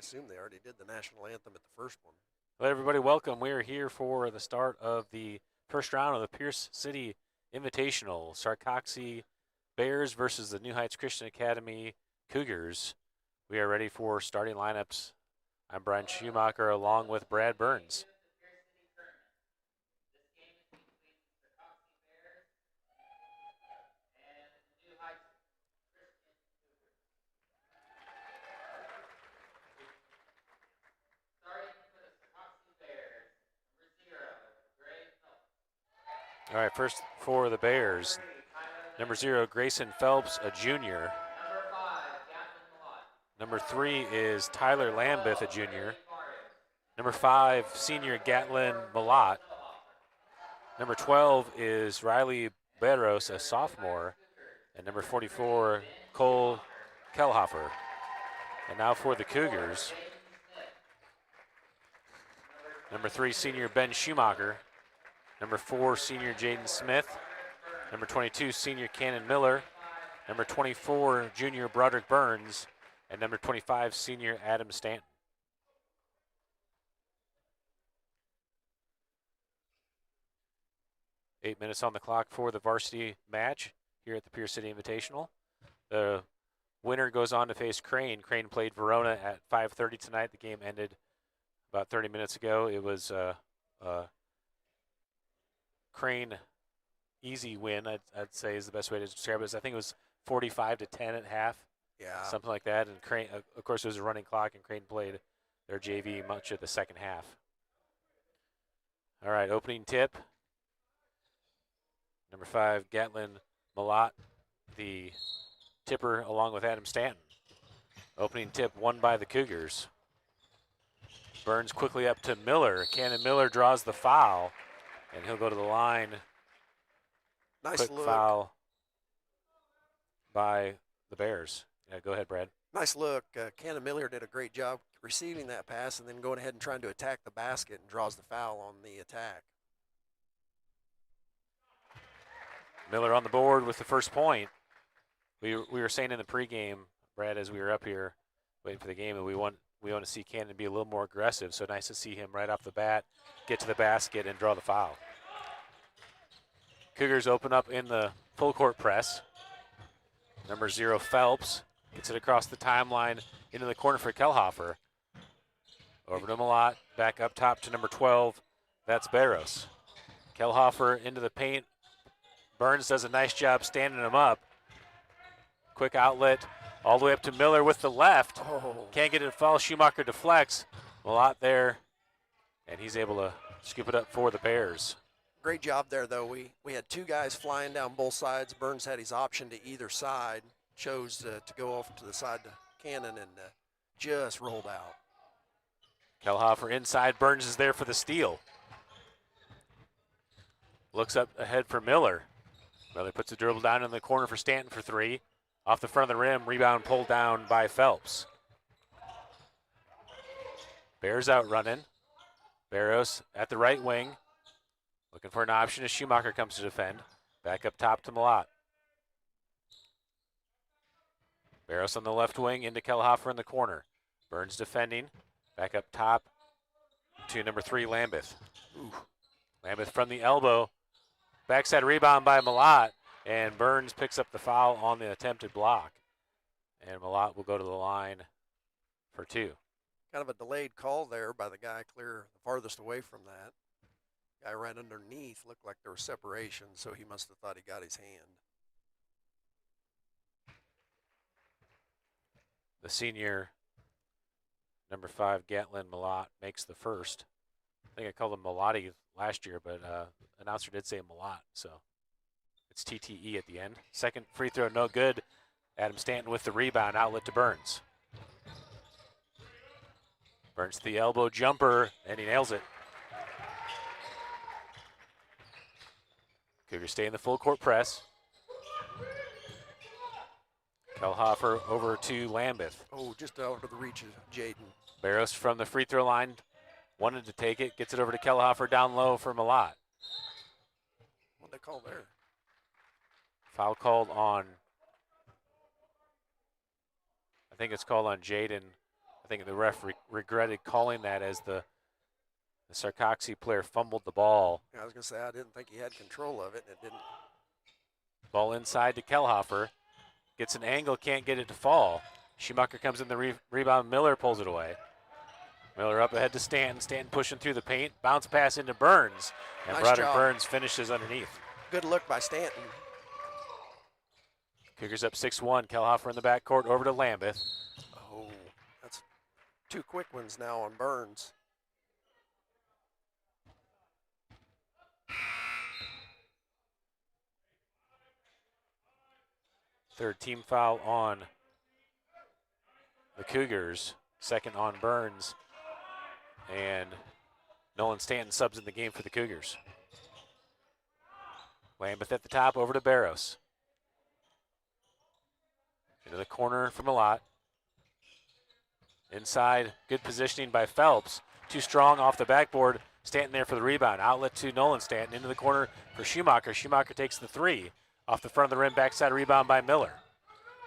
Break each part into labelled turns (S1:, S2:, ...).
S1: assume they already did the national anthem at the first one.
S2: Hello, everybody. Welcome. We are here for the start of the first round of the Pierce City Invitational. Sarcoxie Bears versus the New Heights Christian Academy Cougars. We are ready for starting lineups. I'm Brian Schumacher along with Brad Burns. All right, first for the Bears, number 0, Grayson Phelps, a junior. Number 3 is Tyler Lambeth, a junior. Number 5, senior Gatlin Malott. Number 12 is Riley Barros, a sophomore. And number 44, Cole Kellhofer. And now for the Cougars, number 3, senior Ben Schumacher. Number 4, senior Jaden Smith. Number 22, senior Cannon Miller. Number 24, junior Broderick Burns. And number 25, senior Adam Stanton. Eight minutes on the clock for the varsity match here at the Pierce City Invitational. The winner goes on to face Crane. Crane played Verona at 5:30 tonight. The game ended about 30 minutes ago. It was Crane easy win, I'd say is the best way to describe it. I think it was 45-10 at half, something like that. And Crane, of course, it was a running clock, and Crane played their JV much of the second half. All right, opening tip. Number 5, Gatlin Malott, the tipper, along with Adam Stanton. Opening tip won by the Cougars. Burns quickly up to Miller. Cannon Miller draws the foul, and he'll go to the line.
S1: Nice
S2: Quick
S1: look.
S2: foul by the Bears. Yeah, go ahead, Brad.
S1: Nice look. Cannon Miller did a great job receiving that pass and then going ahead and trying to attack the basket and draws the foul on the attack.
S2: Miller on the board with the first point. We were saying in the pregame, Brad, as we were up here waiting for the game, and we want to see Cannon be a little more aggressive. So nice to see him right off the bat get to the basket and draw the foul. Cougars open up in the full court press. Number 0, Phelps, gets it across the timeline into the corner for Kellhofer. Over to Malott, back up top to number 12. That's Barros. Kellhofer into the paint. Burns does a nice job standing him up. Quick outlet all the way up to Miller with the left. Can't get it to fall. Schumacher deflects. Malott there, and he's able to scoop it up for the Bears.
S1: Great job there, though. We had two guys flying down both sides. Burns had his option to either side, chose to go off to the side to Cannon, and just rolled out.
S2: Kellhofer inside. Burns is there for the steal. Looks up ahead for Miller. Miller puts a dribble down in the corner for Stanton for 3. Off the front of the rim, rebound pulled down by Phelps. Bears out running. Barros at the right wing. Looking for an option as Schumacher comes to defend. Back up top to Malott. Barros on the left wing into Kellhofer in the corner. Burns defending. Back up top to number 3, Lambeth. Lambeth from the elbow. Backside rebound by Malott, and Burns picks up the foul on the attempted block. And Malott will go to the line for 2.
S1: Kind of a delayed call there by the guy clear the farthest away from that. Guy right underneath looked like there was separation, so he must have thought he got his hand.
S2: The senior, number 5, Gatlin Malott, makes the first. I think I called him Malotti last year, but announcer did say Malott, so it's TTE at the end. Second free throw, no good. Adam Stanton with the rebound, outlet to Burns. Burns to the elbow jumper, and he nails it. Cougars stay in the full court press. Kellhofer over to Lambeth.
S1: Oh, just out of the reach of Jaden.
S2: Barros from the free throw line wanted to take it, gets it over to Kellhofer down low for Malott.
S1: What'd they call there?
S2: Foul called on, I think it's called on Jaden I think the ref regretted calling that as the Sarcoxie player fumbled the ball.
S1: I was going to say, I didn't think he had control of it, and it didn't.
S2: Ball inside to Kellhofer. Gets an angle, can't get it to fall. Schumacher comes in the rebound. Miller pulls it away. Miller up ahead to Stanton. Stanton pushing through the paint. Bounce pass into Burns. And
S1: Nice
S2: Broderick
S1: job.
S2: Burns finishes underneath.
S1: Good look by Stanton.
S2: Cougars up 6-1. Kellhofer in the backcourt over to Lambeth.
S1: Oh, that's 2 quick ones now on Burns.
S2: Third team foul on the Cougars. Second on Burns. And Nolan Stanton subs in the game for the Cougars. Lambeth at the top, over to Barros. Into the corner from Malott. Inside, good positioning by Phelps. Too strong off the backboard. Stanton there for the rebound. Outlet to Nolan Stanton into the corner for Schumacher. Schumacher takes the 3. Off the front of the rim, backside rebound by Miller.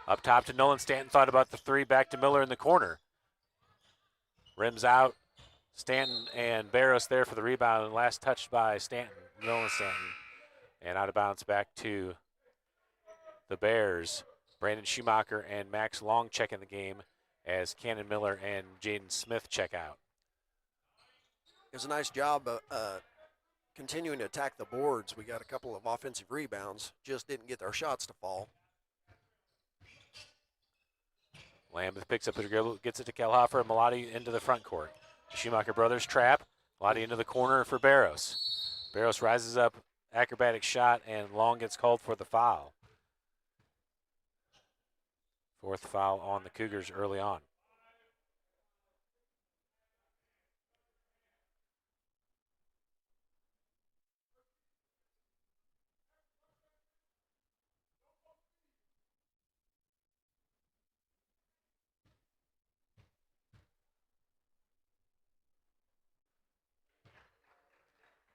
S2: Up top to Nolan Stanton, thought about the 3, back to Miller in the corner. Rims out. Stanton and Barros there for the rebound. Last touched by Stanton, Nolan Stanton. And out of bounds back to the Bears. Brandon Schumacher and Max Long check in the game as Cannon Miller and Jaden Smith check out.
S1: It was a nice job continuing to attack the boards. We got a couple of offensive rebounds, just didn't get our shots to fall.
S2: Lambeth picks up the dribble, gets it to Kellhofer, and Malatti into the front court. Schumacher brothers trap. Malatti into the corner for Barros. Barros rises up, acrobatic shot, and Long gets called for the foul. 4th foul on the Cougars early on.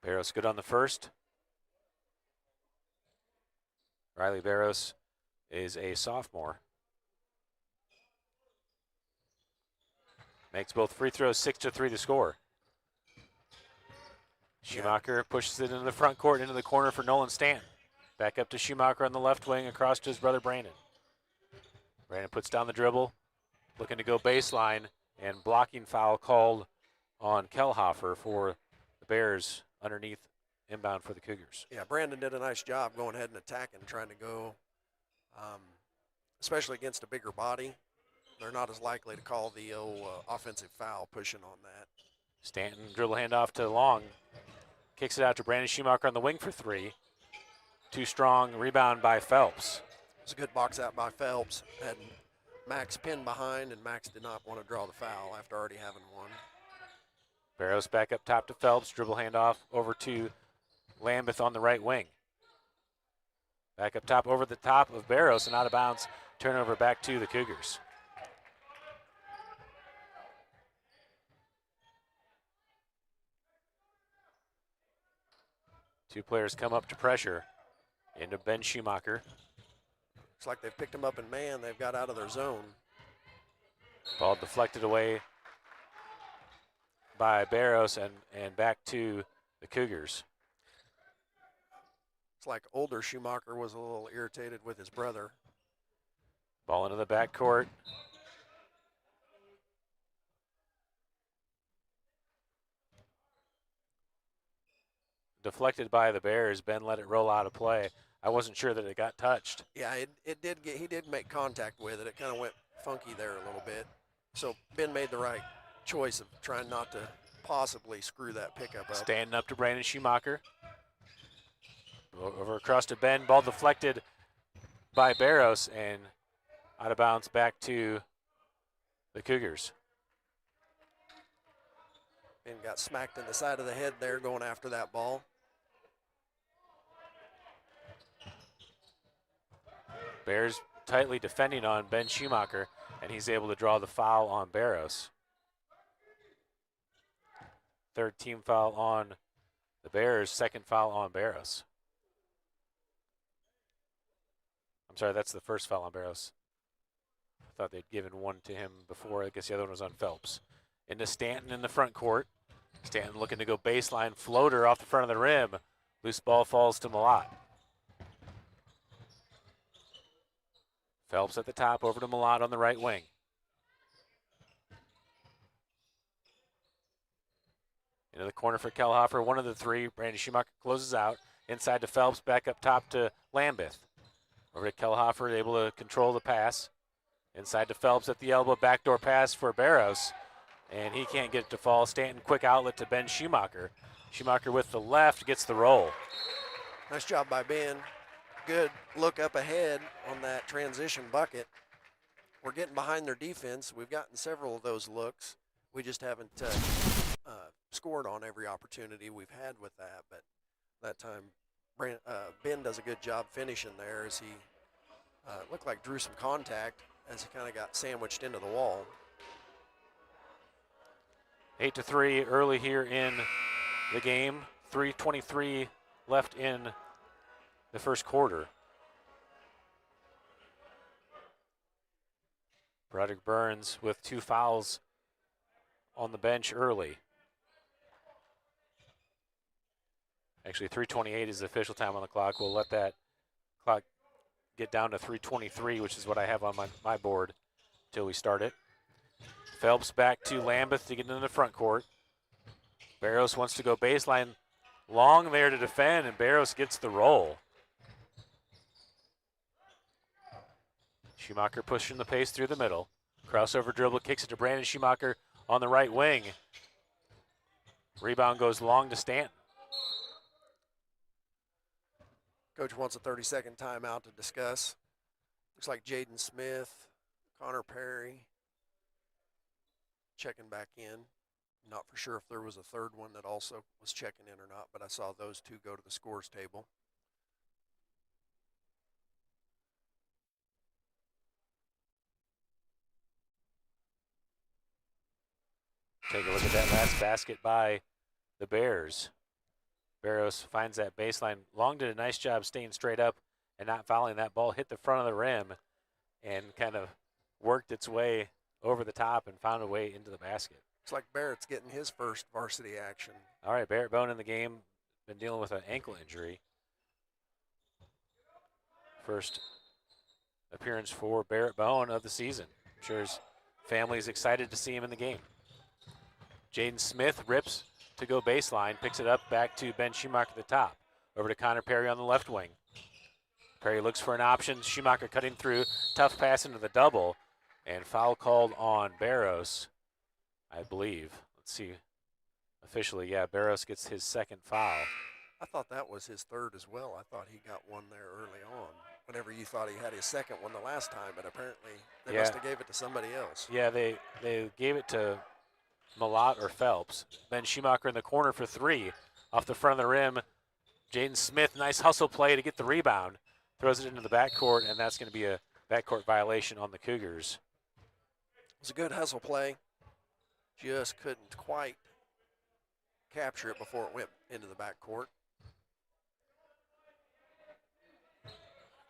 S2: Barros good on the first. Riley Barros is a sophomore. Makes both free throws, 6-3 to score. Schumacher pushes it into the front court, into the corner for Nolan Stanton. Back up to Schumacher on the left wing, across to his brother Brandon. Brandon puts down the dribble, looking to go baseline, and blocking foul called on Kellhofer for the Bears underneath, inbound for the Cougars.
S1: Yeah, Brandon did a nice job going ahead and attacking, trying to go, especially against a bigger body. They're not as likely to call the offensive foul pushing on that.
S2: Stanton dribble handoff to Long. Kicks it out to Brandon Schumacher on the wing for 3. Too strong, rebound by Phelps.
S1: It was a good box out by Phelps. Had Max pinned behind, and Max did not want to draw the foul after already having one.
S2: Barros back up top to Phelps. Dribble handoff over to Lambeth on the right wing. Back up top over the top of Barros and out of bounds. Turnover back to the Cougars. Two players come up to pressure. Into Ben Schumacher.
S1: Looks like they've picked him up in man. They've got out of their zone.
S2: Ball deflected away by Barros and back to the Cougars.
S1: It's like older Schumacher was a little irritated with his brother.
S2: Ball into the backcourt. Deflected by the Bears. Ben let it roll out of play. I wasn't sure that it got touched.
S1: Yeah, he did make contact with it. It kind of went funky there a little bit. So Ben made the right choice of trying not to possibly screw that pickup up.
S2: Standing up to Brandon Schumacher. Over across to Ben. Ball deflected by Barros and out of bounds back to the Cougars.
S1: Ben got smacked in the side of the head there going after that ball.
S2: Bears tightly defending on Ben Schumacher, and he's able to draw the foul on Barros. Third team foul on the Bears, second foul on Barros. I'm sorry, that's the first foul on Barros. I thought they'd given one to him before. I guess the other one was on Phelps. Into Stanton in the front court. Stanton looking to go baseline floater off the front of the rim. Loose ball falls to Malott. Phelps at the top, over to Malott on the right wing. Into the corner for Kellhofer, one of the three. Brandon Schumacher closes out. Inside to Phelps, back up top to Lambeth. Over to Kellhofer, able to control the pass. Inside to Phelps at the elbow, backdoor pass for Barros. And he can't get it to fall. Stanton, quick outlet to Ben Schumacher. Schumacher with the left, gets the roll.
S1: Nice job by Ben. Good look up ahead on that transition bucket. We're getting behind their defense. We've gotten several of those looks. We just haven't scored on every opportunity we've had with that. But that time, Ben does a good job finishing there as he looked like drew some contact as he kind of got sandwiched into the wall.
S2: 8-3 early here in the game. 3:23 left in the first quarter. Broderick Burns with 2 fouls on the bench early. Actually, 3:28 is the official time on the clock. We'll let that clock get down to 3:23, which is what I have on my board until we start it. Phelps back to Lambeth to get into the front court. Barros wants to go baseline. Long there to defend, and Barros gets the roll. Schumacher pushing the pace through the middle. Crossover dribble, kicks it to Brandon Schumacher on the right wing. Rebound goes long to Stanton.
S1: Coach wants a 30-second timeout to discuss. Looks like Jaden Smith, Connor Perry checking back in. Not for sure if there was a third one that also was checking in or not, but I saw those two go to the scores table.
S2: Take a look at that last basket by the Bears. Barros finds that baseline. Long did a nice job staying straight up and not fouling. That ball hit the front of the rim and kind of worked its way over the top and found a way into the basket.
S1: Looks like Barrett's getting his first varsity action.
S2: All right, Barrett Bone in the game. Been dealing with an ankle injury. First appearance for Barrett Bone of the season. I'm sure his family is excited to see him in the game. Jaden Smith rips to go baseline, picks it up back to Ben Schumacher at the top. Over to Connor Perry on the left wing. Perry looks for an option. Schumacher cutting through. Tough pass into the double. And foul called on Barros, I believe. Let's see. Officially, yeah, Barros gets his second foul.
S1: I thought that was his third as well. I thought he got one there early on. Whenever you thought he had his second one the last time, but apparently they must have gave it to somebody else.
S2: Yeah, they gave it to Malott or Phelps. Ben Schumacher in the corner for 3. Off the front of the rim. Jaden Smith, nice hustle play to get the rebound. Throws it into the backcourt, and that's going to be a backcourt violation on the Cougars.
S1: It was a good hustle play. Just couldn't quite capture it before it went into the backcourt.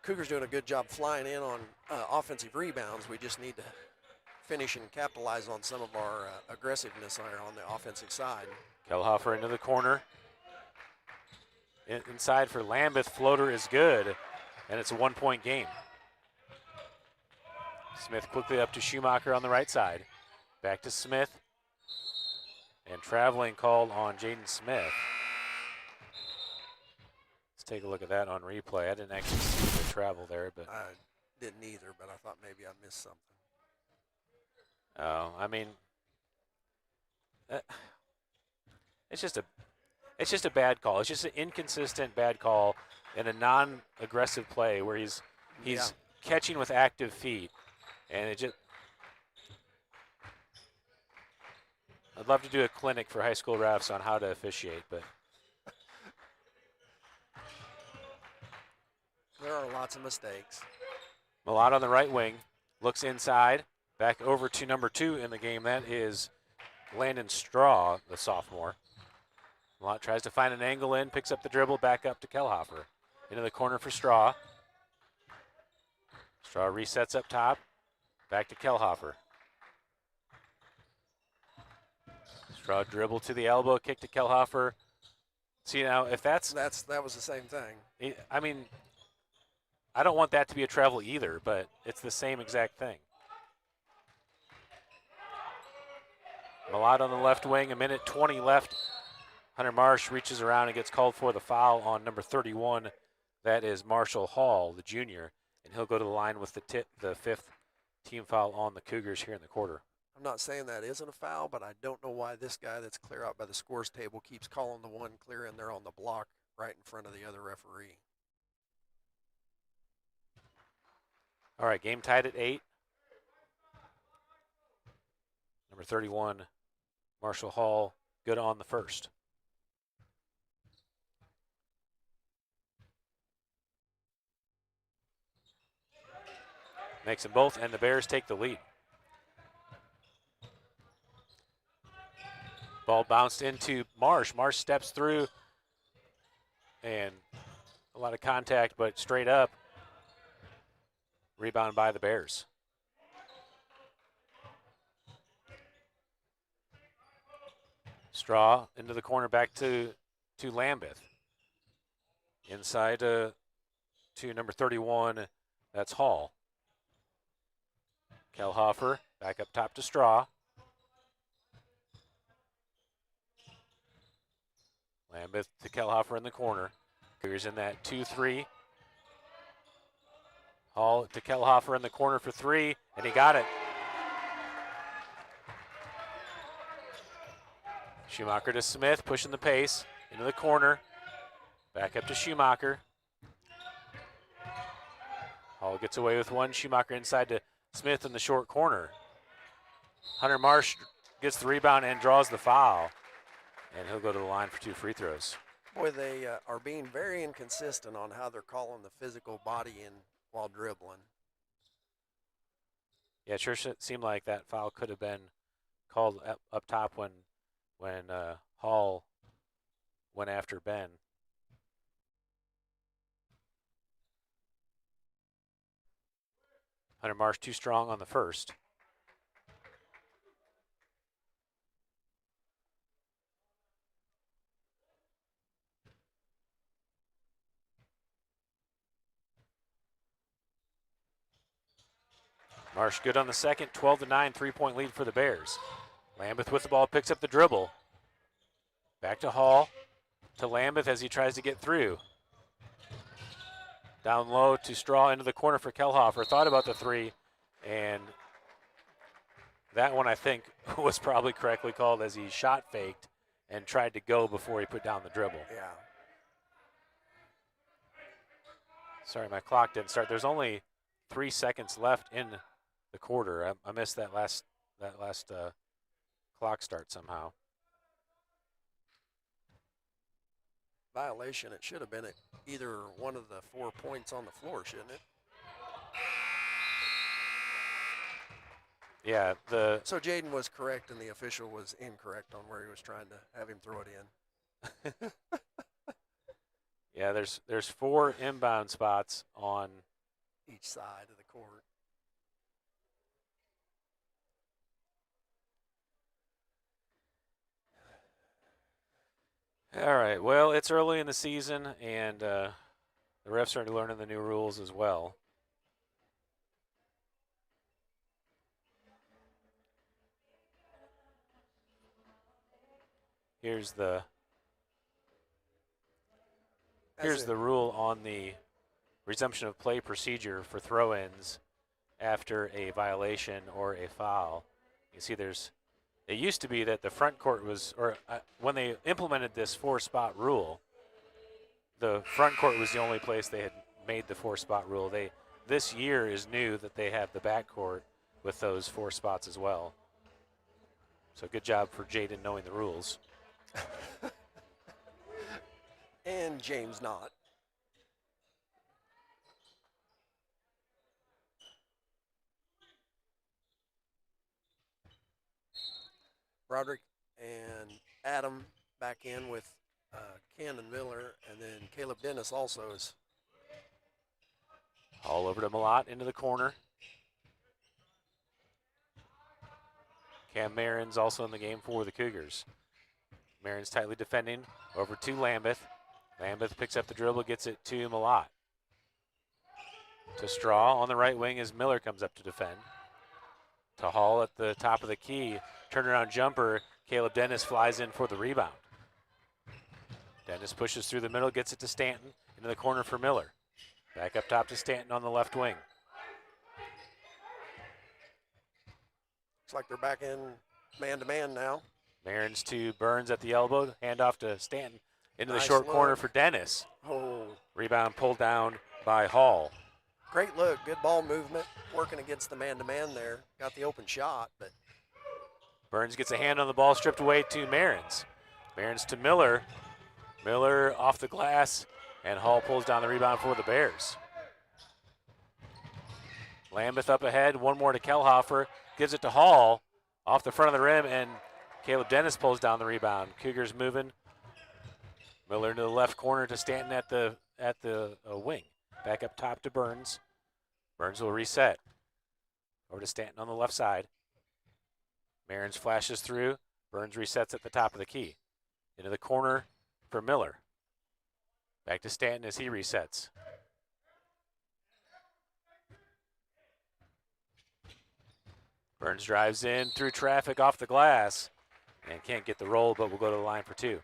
S1: Cougars doing a good job flying in on offensive rebounds. We just need to finish and capitalize on some of our aggressiveness on the offensive side.
S2: Kellhofer into the corner. Inside for Lambeth, floater is good, and it's a 1-point game. Smith quickly up to Schumacher on the right side. Back to Smith. And traveling called on Jaden Smith. Let's take a look at that on replay. I didn't actually see the travel there, but
S1: I didn't either, but I thought maybe I missed something.
S2: I mean, it's just a bad call. It's just an inconsistent bad call and a non-aggressive play where he's catching with active feet, and it just. I'd love to do a clinic for high school refs on how to officiate, but
S1: there are lots of mistakes.
S2: Malott on the right wing, looks inside, back over to number 2 in the game. That is Landon Straw, the sophomore. Malott tries to find an angle in, picks up the dribble, back up to Kellhofer. Into the corner for Straw. Straw resets up top, Back to Kellhofer. Straw dribble to the elbow, kick to Kellhofer. See now, if that
S1: was the same thing.
S2: I mean, I don't want that to be a travel either, but it's the same exact thing. Malott on the left wing, 1:20 left. Hunter Marsh reaches around and gets called for the foul on number 31. That is Marshall Hall, the junior, and he'll go to the line with the fifth team foul on the Cougars here in the quarter.
S1: I'm not saying that isn't a foul, but I don't know why this guy that's clear out by the scores table keeps calling the one clear in there on the block right in front of the other referee.
S2: All right, game tied at 8. Number 31, Marshall Hall, good on the first. Makes them both, and the Bears take the lead. Ball bounced into Marsh. Marsh steps through, and a lot of contact, but straight up. Rebound by the Bears. Straw into the corner, back to Lambeth. Inside to number 31, that's Hall. Kellhofer back up top to Straw. Lambeth to Kellhofer in the corner. Here's in that 2-3. Hall to Kellhofer in the corner for 3, and he got it. Schumacher to Smith, pushing the pace into the corner. Back up to Schumacher. Hall gets away with one. Schumacher inside to Smith in the short corner. Hunter Marsh gets the rebound and draws the foul. And he'll go to the line for 2 free throws.
S1: Boy, they are being very inconsistent on how they're calling the physical body in while dribbling.
S2: Yeah, it sure seemed like that foul could have been called up top when Hall went after Ben. Hunter Marsh too strong on the first. Marsh good on the second, 12-9, 3-point lead for the Bears. Lambeth with the ball, picks up the dribble. Back to Hall, to Lambeth as he tries to get through. Down low to Straw into the corner for Kellhofer. Thought about the 3, and that one I think was probably correctly called as he shot faked and tried to go before he put down the dribble.
S1: Yeah.
S2: Sorry, my clock didn't start. There's only 3 seconds left in the quarter. I missed that last clock start somehow.
S1: Violation. It should have been at either one of the 4 points on the floor, shouldn't it?
S2: Yeah.
S1: So Jaden was correct and the official was incorrect on where he was trying to have him throw it in.
S2: Yeah, there's 4 inbound spots on
S1: each side of the court.
S2: All right, well, it's early in the season, and the refs are learning the new rules as well. Here's the rule on the resumption of play procedure for throw-ins after a violation or a foul. You see it used to be that the front court was, when they implemented this 4-spot rule, the front court was the only place they had made the 4-spot rule. This year is new that they have the back court with those 4 spots as well. So good job for Jaden knowing the rules.
S1: And James not. Broderick and Adam back in with Ken and Miller, and then Caleb Dennis also is.
S2: All over to Malott into the corner. Cam Marin's also in the game for the Cougars. Marin's tightly defending. Over to Lambeth. Lambeth picks up the dribble, gets it to Malott. To Straw on the right wing as Miller comes up to defend. To Hall at the top of the key. Turnaround jumper. Caleb Dennis flies in for the rebound. Dennis pushes through the middle, gets it to Stanton. Into the corner for Miller. Back up top to Stanton on the left wing.
S1: Looks like they're back in man-to-man now.
S2: Marin's to Burns at the elbow. Handoff to Stanton. Into the
S1: Nice
S2: short corner
S1: look.
S2: for Dennis.
S1: Oh,
S2: Rebound pulled down by Hall.
S1: great look, good ball movement, working against the man-to-man there. Got the open shot, but
S2: Burns gets a hand on the ball, stripped away to Marins. Marins to Miller. Miller off the glass, and Hall pulls down the rebound for the Bears. Lambeth up ahead, one more to Kellhofer. Gives it to Hall off the front of the rim, and Caleb Dennis pulls down the rebound. Cougars moving. Miller into the left corner to Stanton at the wing. Back up top to Burns. Burns will reset. Over to Stanton on the left side. Marins flashes through. Burns resets at the top of the key. Into the corner for Miller. Back to Stanton as he resets. Burns drives in through traffic off the glass and can't get the roll, but will go to the line for two.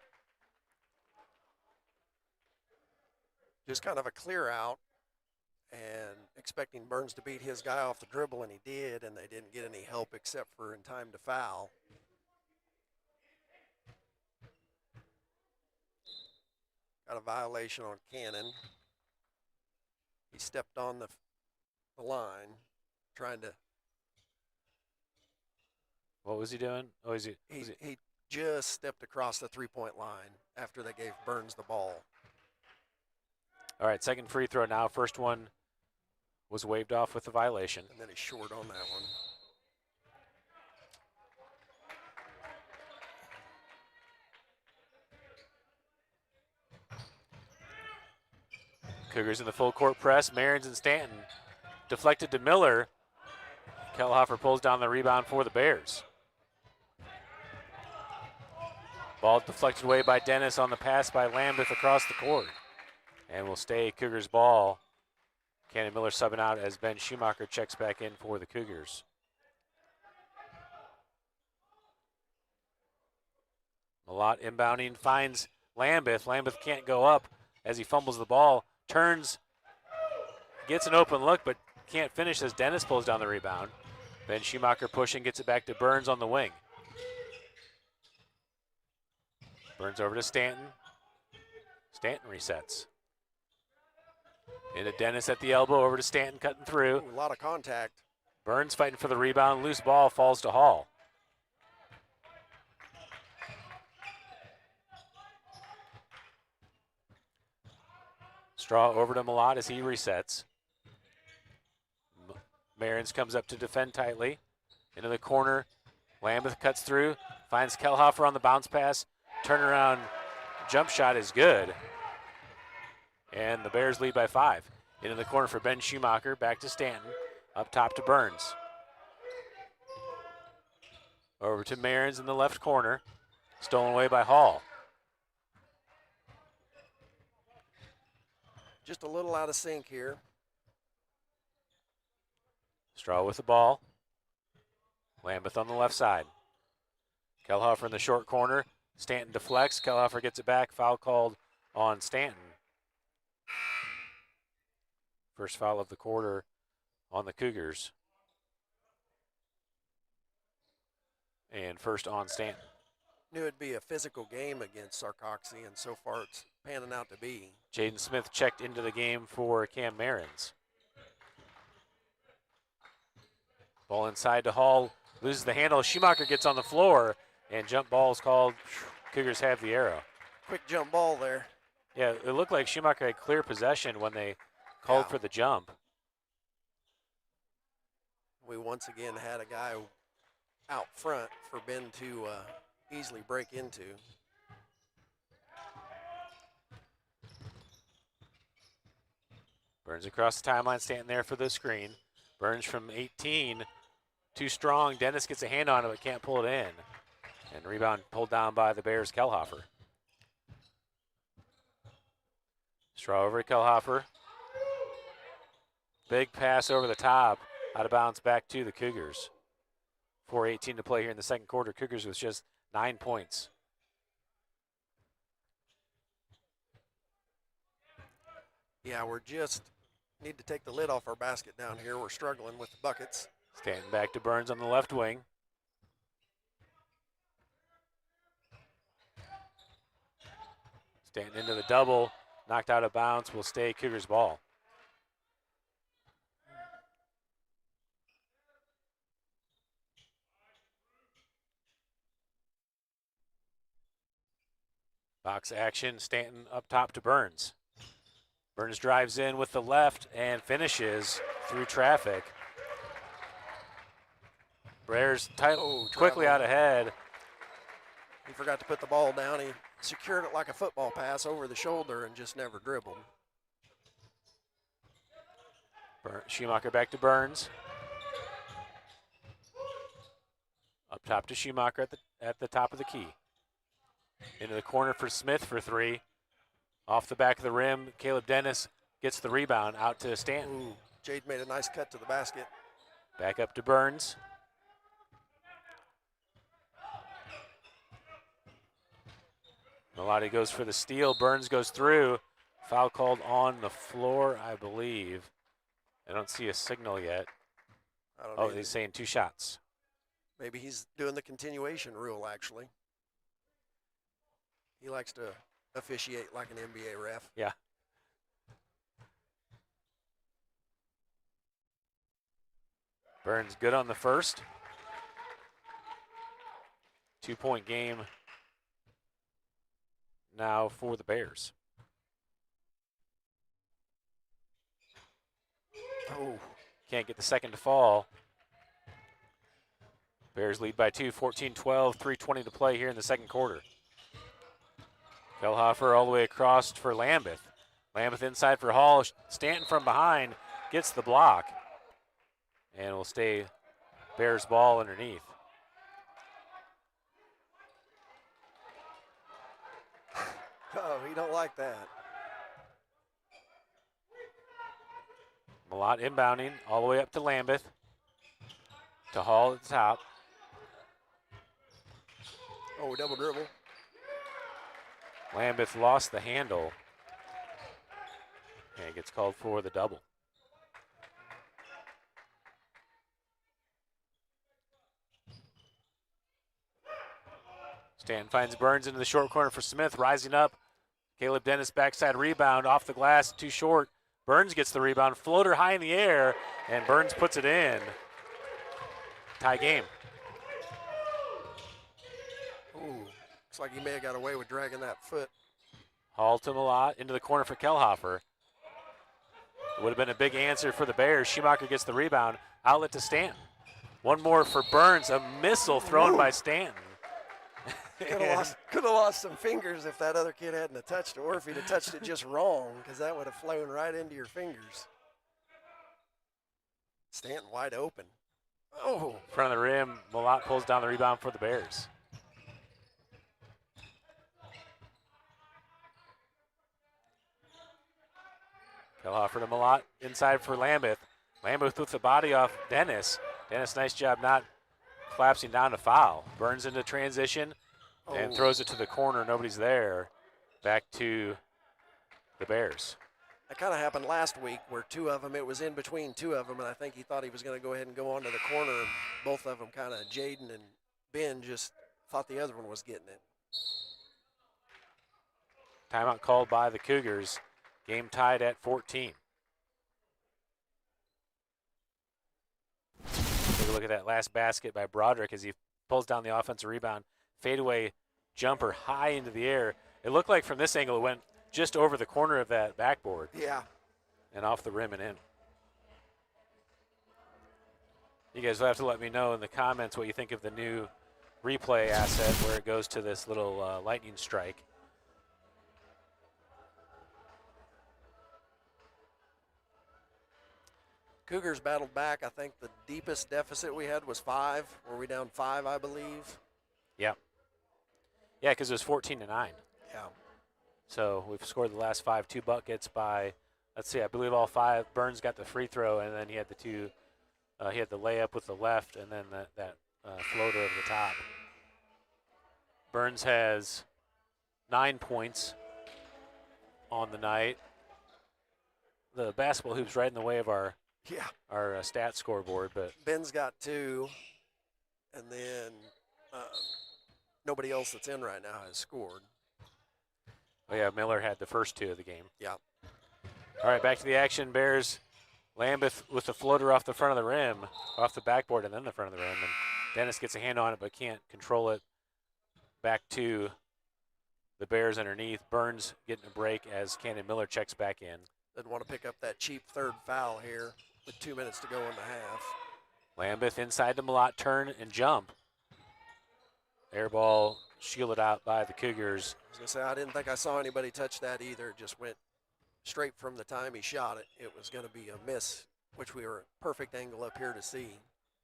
S1: just kind of a clear out and expecting Burns to beat his guy off the dribble, and he did, and they didn't get any help except for in time to foul. Got a violation on Cannon. He stepped on the line trying to.
S2: What was he doing? Oh,
S1: He just stepped across the three-point line after they gave Burns the ball.
S2: All right, second free throw now. First one was waved off with a violation.
S1: And then he's short on that one.
S2: Cougars in the full court press. Marins and Stanton deflected to Miller. Kellhofer pulls down the rebound for the Bears. Ball deflected away by Dennis on the pass by Lambeth across the court. And will stay Cougars ball. Cannon Miller subbing out as Ben Schumacher checks back in for the Cougars. Malott inbounding, finds Lambeth. Lambeth can't go up as he fumbles the ball. Turns, gets an open look, but can't finish as Dennis pulls down the rebound. Ben Schumacher pushing, gets it back to Burns on the wing. Burns over to Stanton. Stanton resets. Into Dennis at the elbow, over to Stanton, cutting through.
S1: Ooh, a lot of contact.
S2: Burns fighting for the rebound. Loose ball falls to Hall. Straw over to Malott as he resets. Marins comes up to defend tightly. Into the corner. Lambeth cuts through. Finds Kellhofer on the bounce pass. Turnaround jump shot is good. And the Bears lead by 5. Into the corner for Ben Schumacher. Back to Stanton. Up top to Burns. Over to Marins in the left corner. Stolen away by Hall.
S1: Just a little out of sync here.
S2: Straw with the ball. Lambeth on the left side. Kellhofer in the short corner. Stanton deflects. Kellhofer gets it back. Foul called on Stanton. First foul of the quarter on the Cougars. And first on Stanton.
S1: Knew it'd be a physical game against Sarcoxie, and so far it's panning out to be.
S2: Jaden Smith checked into the game for Cam Marins. Ball inside to Hall. Loses the handle. Schumacher gets on the floor, and jump ball is called. Cougars have the arrow.
S1: Quick jump ball there.
S2: Yeah, it looked like Schumacher had clear possession when they called for the jump.
S1: We once again had a guy out front for Ben to easily break into.
S2: Burns across the timeline, standing there for the screen. Burns from 18 too strong. Dennis gets a hand on it but can't pull it in. And rebound pulled down by the Bears' Kellhofer. Straw over to Kellhofer. Big pass over the top. Out of bounds back to the Cougars. 4:18 to play here in the second quarter. Cougars with just 9 points.
S1: Yeah, we're just need to take the lid off our basket down here. We're struggling with the buckets.
S2: Stanton back to Burns on the left wing. Stanton into the double. Knocked out of bounds. Will stay Cougars ball. Box action. Stanton up top to Burns. Burns drives in with the left and finishes through traffic. Bears quickly out ahead.
S1: He forgot to put the ball down. He secured it like a football pass over the shoulder and just never dribbled.
S2: Schumacher back to Burns. Up top to Schumacher at the top of the key. Into the corner for Smith for three. Off the back of the rim, Caleb Dennis gets the rebound out to Stanton.
S1: Ooh, Jade made a nice cut to the basket.
S2: Back up to Burns. Melati goes for the steal. Burns goes through. Foul called on the floor, I believe. I don't see a signal yet. Oh, he's saying 2 shots.
S1: Maybe he's doing the continuation rule, actually. He likes to officiate like an NBA ref.
S2: Yeah. Burns good on the first. 2-point game now for the Bears. Oh, can't get the second to fall. Bears lead by 2, 14-12, 3:20 to play here in the second quarter. Kellhofer all the way across for Lambeth. Lambeth inside for Hall. Stanton from behind gets the block. And will stay Bears ball underneath.
S1: Oh, he don't like that.
S2: Malott inbounding all the way up to Lambeth. To Hall at the top.
S1: Oh, double dribble.
S2: Lambeth lost the handle. And gets called for the double. Stanton finds Burns into the short corner for Smith, rising up. Caleb Dennis backside rebound off the glass, too short. Burns gets the rebound, floater high in the air, and Burns puts it in. Tie game.
S1: Ooh, looks like he may have got away with dragging that foot.
S2: Hall to Malott, into the corner for Kellhofer. It would have been a big answer for the Bears. Schumacher gets the rebound, outlet to Stanton. One more for Burns, a missile thrown by Stanton.
S1: Could have lost some fingers if that other kid hadn't have touched it, or if he'd have touched it just wrong, because that would have flown right into your fingers. Stanton wide open. Oh.
S2: In front of the rim, Malott pulls down the rebound for the Bears. Kellhofer to Malott, inside for Lambeth. Lambeth with the body off Dennis. Dennis, nice job not collapsing down to foul. Burns into transition. And throws it to the corner. Nobody's there. Back to the Bears.
S1: That kind of happened last week where two of them, it was in between two of them, and I think he thought he was going to go ahead and go onto the corner. And both of them kind of, Jaden and Ben, just thought the other one was getting it.
S2: Timeout called by the Cougars. Game tied at 14. Take a look at that last basket by Broderick as he pulls down the offensive rebound. Fadeaway jumper high into the air. It looked like from this angle it went just over the corner of that backboard.
S1: Yeah.
S2: And off the rim and in. You guys will have to let me know in the comments what you think of the new replay asset where it goes to this little lightning strike.
S1: Cougars battled back. I think the deepest deficit we had was 5. Were we down 5, I believe?
S2: Yep. Yeah, because it was 14-9.
S1: Yeah.
S2: So we've scored the last 5 2 buckets by, let's see, I believe all 5. Burns got the free throw, and then he had the 2. He had the layup with the left, and then that floater over the top. Burns has 9 points on the night. The basketball hoop's right in the way of our stat scoreboard, but
S1: Ben's got 2, and then nobody else that's in right now has scored.
S2: oh yeah, Miller had the first 2 of the game.
S1: Yeah.
S2: All right, back to the action. Bears, Lambeth with the floater off the front of the rim, off the backboard and then the front of the rim, and Dennis gets a hand on it but can't control it. Back to the Bears underneath. Burns getting a break as Cannon Miller checks back in.
S1: Didn't want to pick up that cheap third foul here with 2 minutes to go in the half.
S2: Lambeth inside the Malott, turn and jump. Air ball shielded out by the Cougars.
S1: I was going to say, I didn't think I saw anybody touch that either. It just went straight from the time he shot it. It was going to be a miss, which we were at perfect angle up here to see.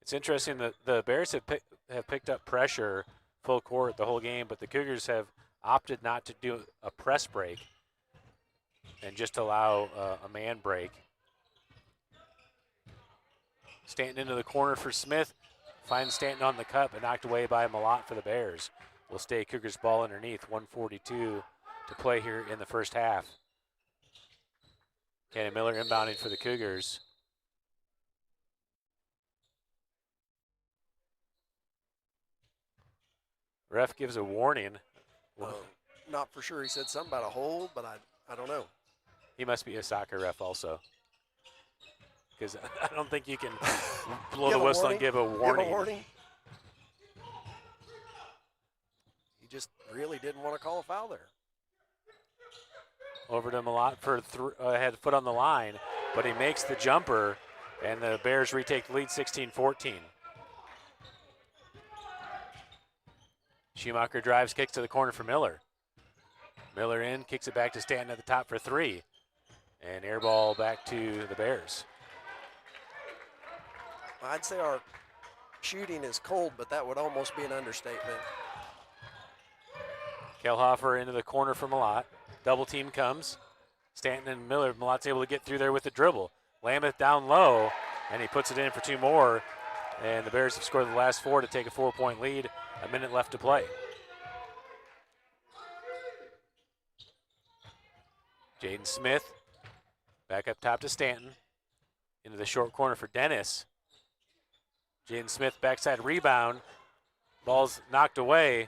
S2: It's interesting that the Bears have picked up pressure full court the whole game, but the Cougars have opted not to do a press break and just allow a man break. Stanton into the corner for Smith. Finds Stanton on the cut, but knocked away by Malott for the Bears. Will stay Cougars ball underneath. 1:42 to play here in the first half. Cannon Miller inbounding for the Cougars. Ref gives a warning.
S1: Not for sure. He said something about a hold, but I don't know.
S2: He must be a soccer ref also. Because I don't think you can blow the whistle and give a warning.
S1: Give a warning. He just really didn't want to call a foul there.
S2: Over to Malott for had foot on the line, but he makes the jumper, and the Bears retake the lead 16-14. Schumacher drives, kicks to the corner for Miller. Miller in, kicks it back to Stanton at the top for 3. And air ball back to the Bears.
S1: I'd say our shooting is cold, but that would almost be an understatement.
S2: Kelhofer into the corner for Malott. Double team comes. Stanton and Miller. Malott's able to get through there with the dribble. Lambeth down low, and he puts it in for 2 more. And the Bears have scored the last 4 to take a 4-point lead. A minute left to play. Jaden Smith back up top to Stanton. Into the short corner for Dennis. Jaden Smith backside rebound. Ball's knocked away.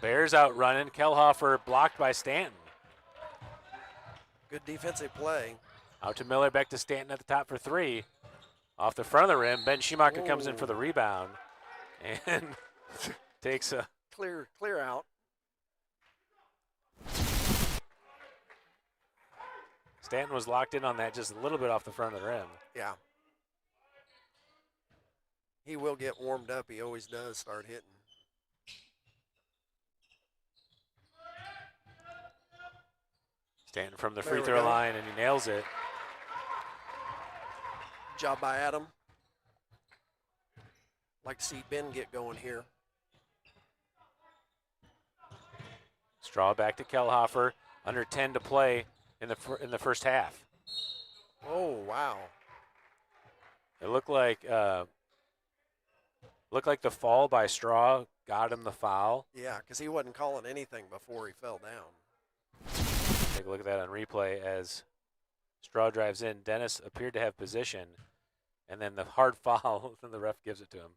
S2: Bears out running. Kelhofer blocked by Stanton.
S1: Good defensive play.
S2: Out to Miller, back to Stanton at the top for 3. Off the front of the rim, Ben Schumacher comes in for the rebound and takes a
S1: clear out.
S2: Stanton was locked in on that just a little bit off the front of the rim.
S1: Yeah. He will get warmed up. He always does start hitting.
S2: Stanton from the free throw line, and he nails it.
S1: Job by Adam. Like to see Ben get going here.
S2: Straw back to Kelhofer. Under 10 to play in the first half.
S1: Oh, wow.
S2: It looked like the fall by Straw got him the foul.
S1: Yeah, because he wasn't calling anything before he fell down.
S2: Take a look at that on replay as Straw drives in. Dennis appeared to have position, and then the hard foul, then the ref gives it to him.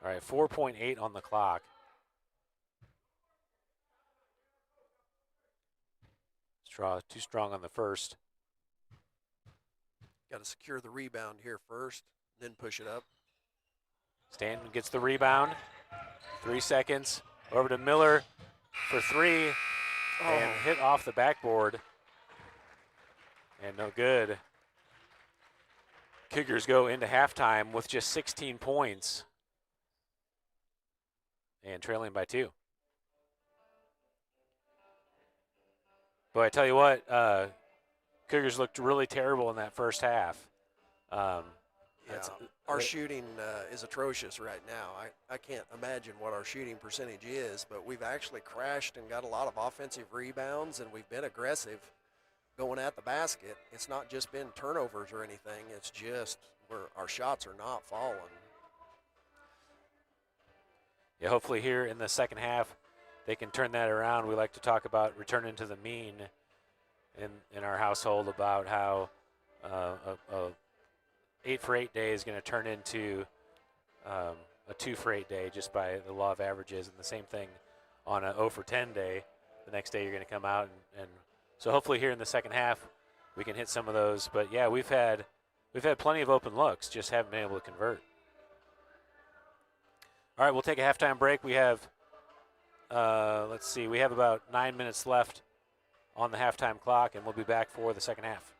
S2: All right, 4.8 on the clock. Straw too strong on the first.
S1: Got to secure the rebound here first, then push it up.
S2: Stanton gets the rebound. 3 seconds. Over to Miller for 3. And hit off the backboard. And no good. Cougars go into halftime with just 16 points. And trailing by 2. Boy, I tell you what, Cougars looked really terrible in that first half.
S1: Yeah,
S2: That's-
S1: our shooting is atrocious right now. I can't imagine what our shooting percentage is, but we've actually crashed and got a lot of offensive rebounds, and we've been aggressive going at the basket. It's not just been turnovers or anything. It's just our shots are not falling.
S2: Yeah, hopefully here in the second half, they can turn that around. We like to talk about returning to the mean in our household, about how a 8 for 8 day is going to turn into a 2 for 8 day just by the law of averages, and the same thing on a 0 for 10 day. The next day you're going to come out and so hopefully here in the second half we can hit some of those. But yeah, we've had plenty of open looks, just haven't been able to convert. All right, we'll take a halftime break. We have let's see, we have about 9 minutes left on the halftime clock, and we'll be back for the second half.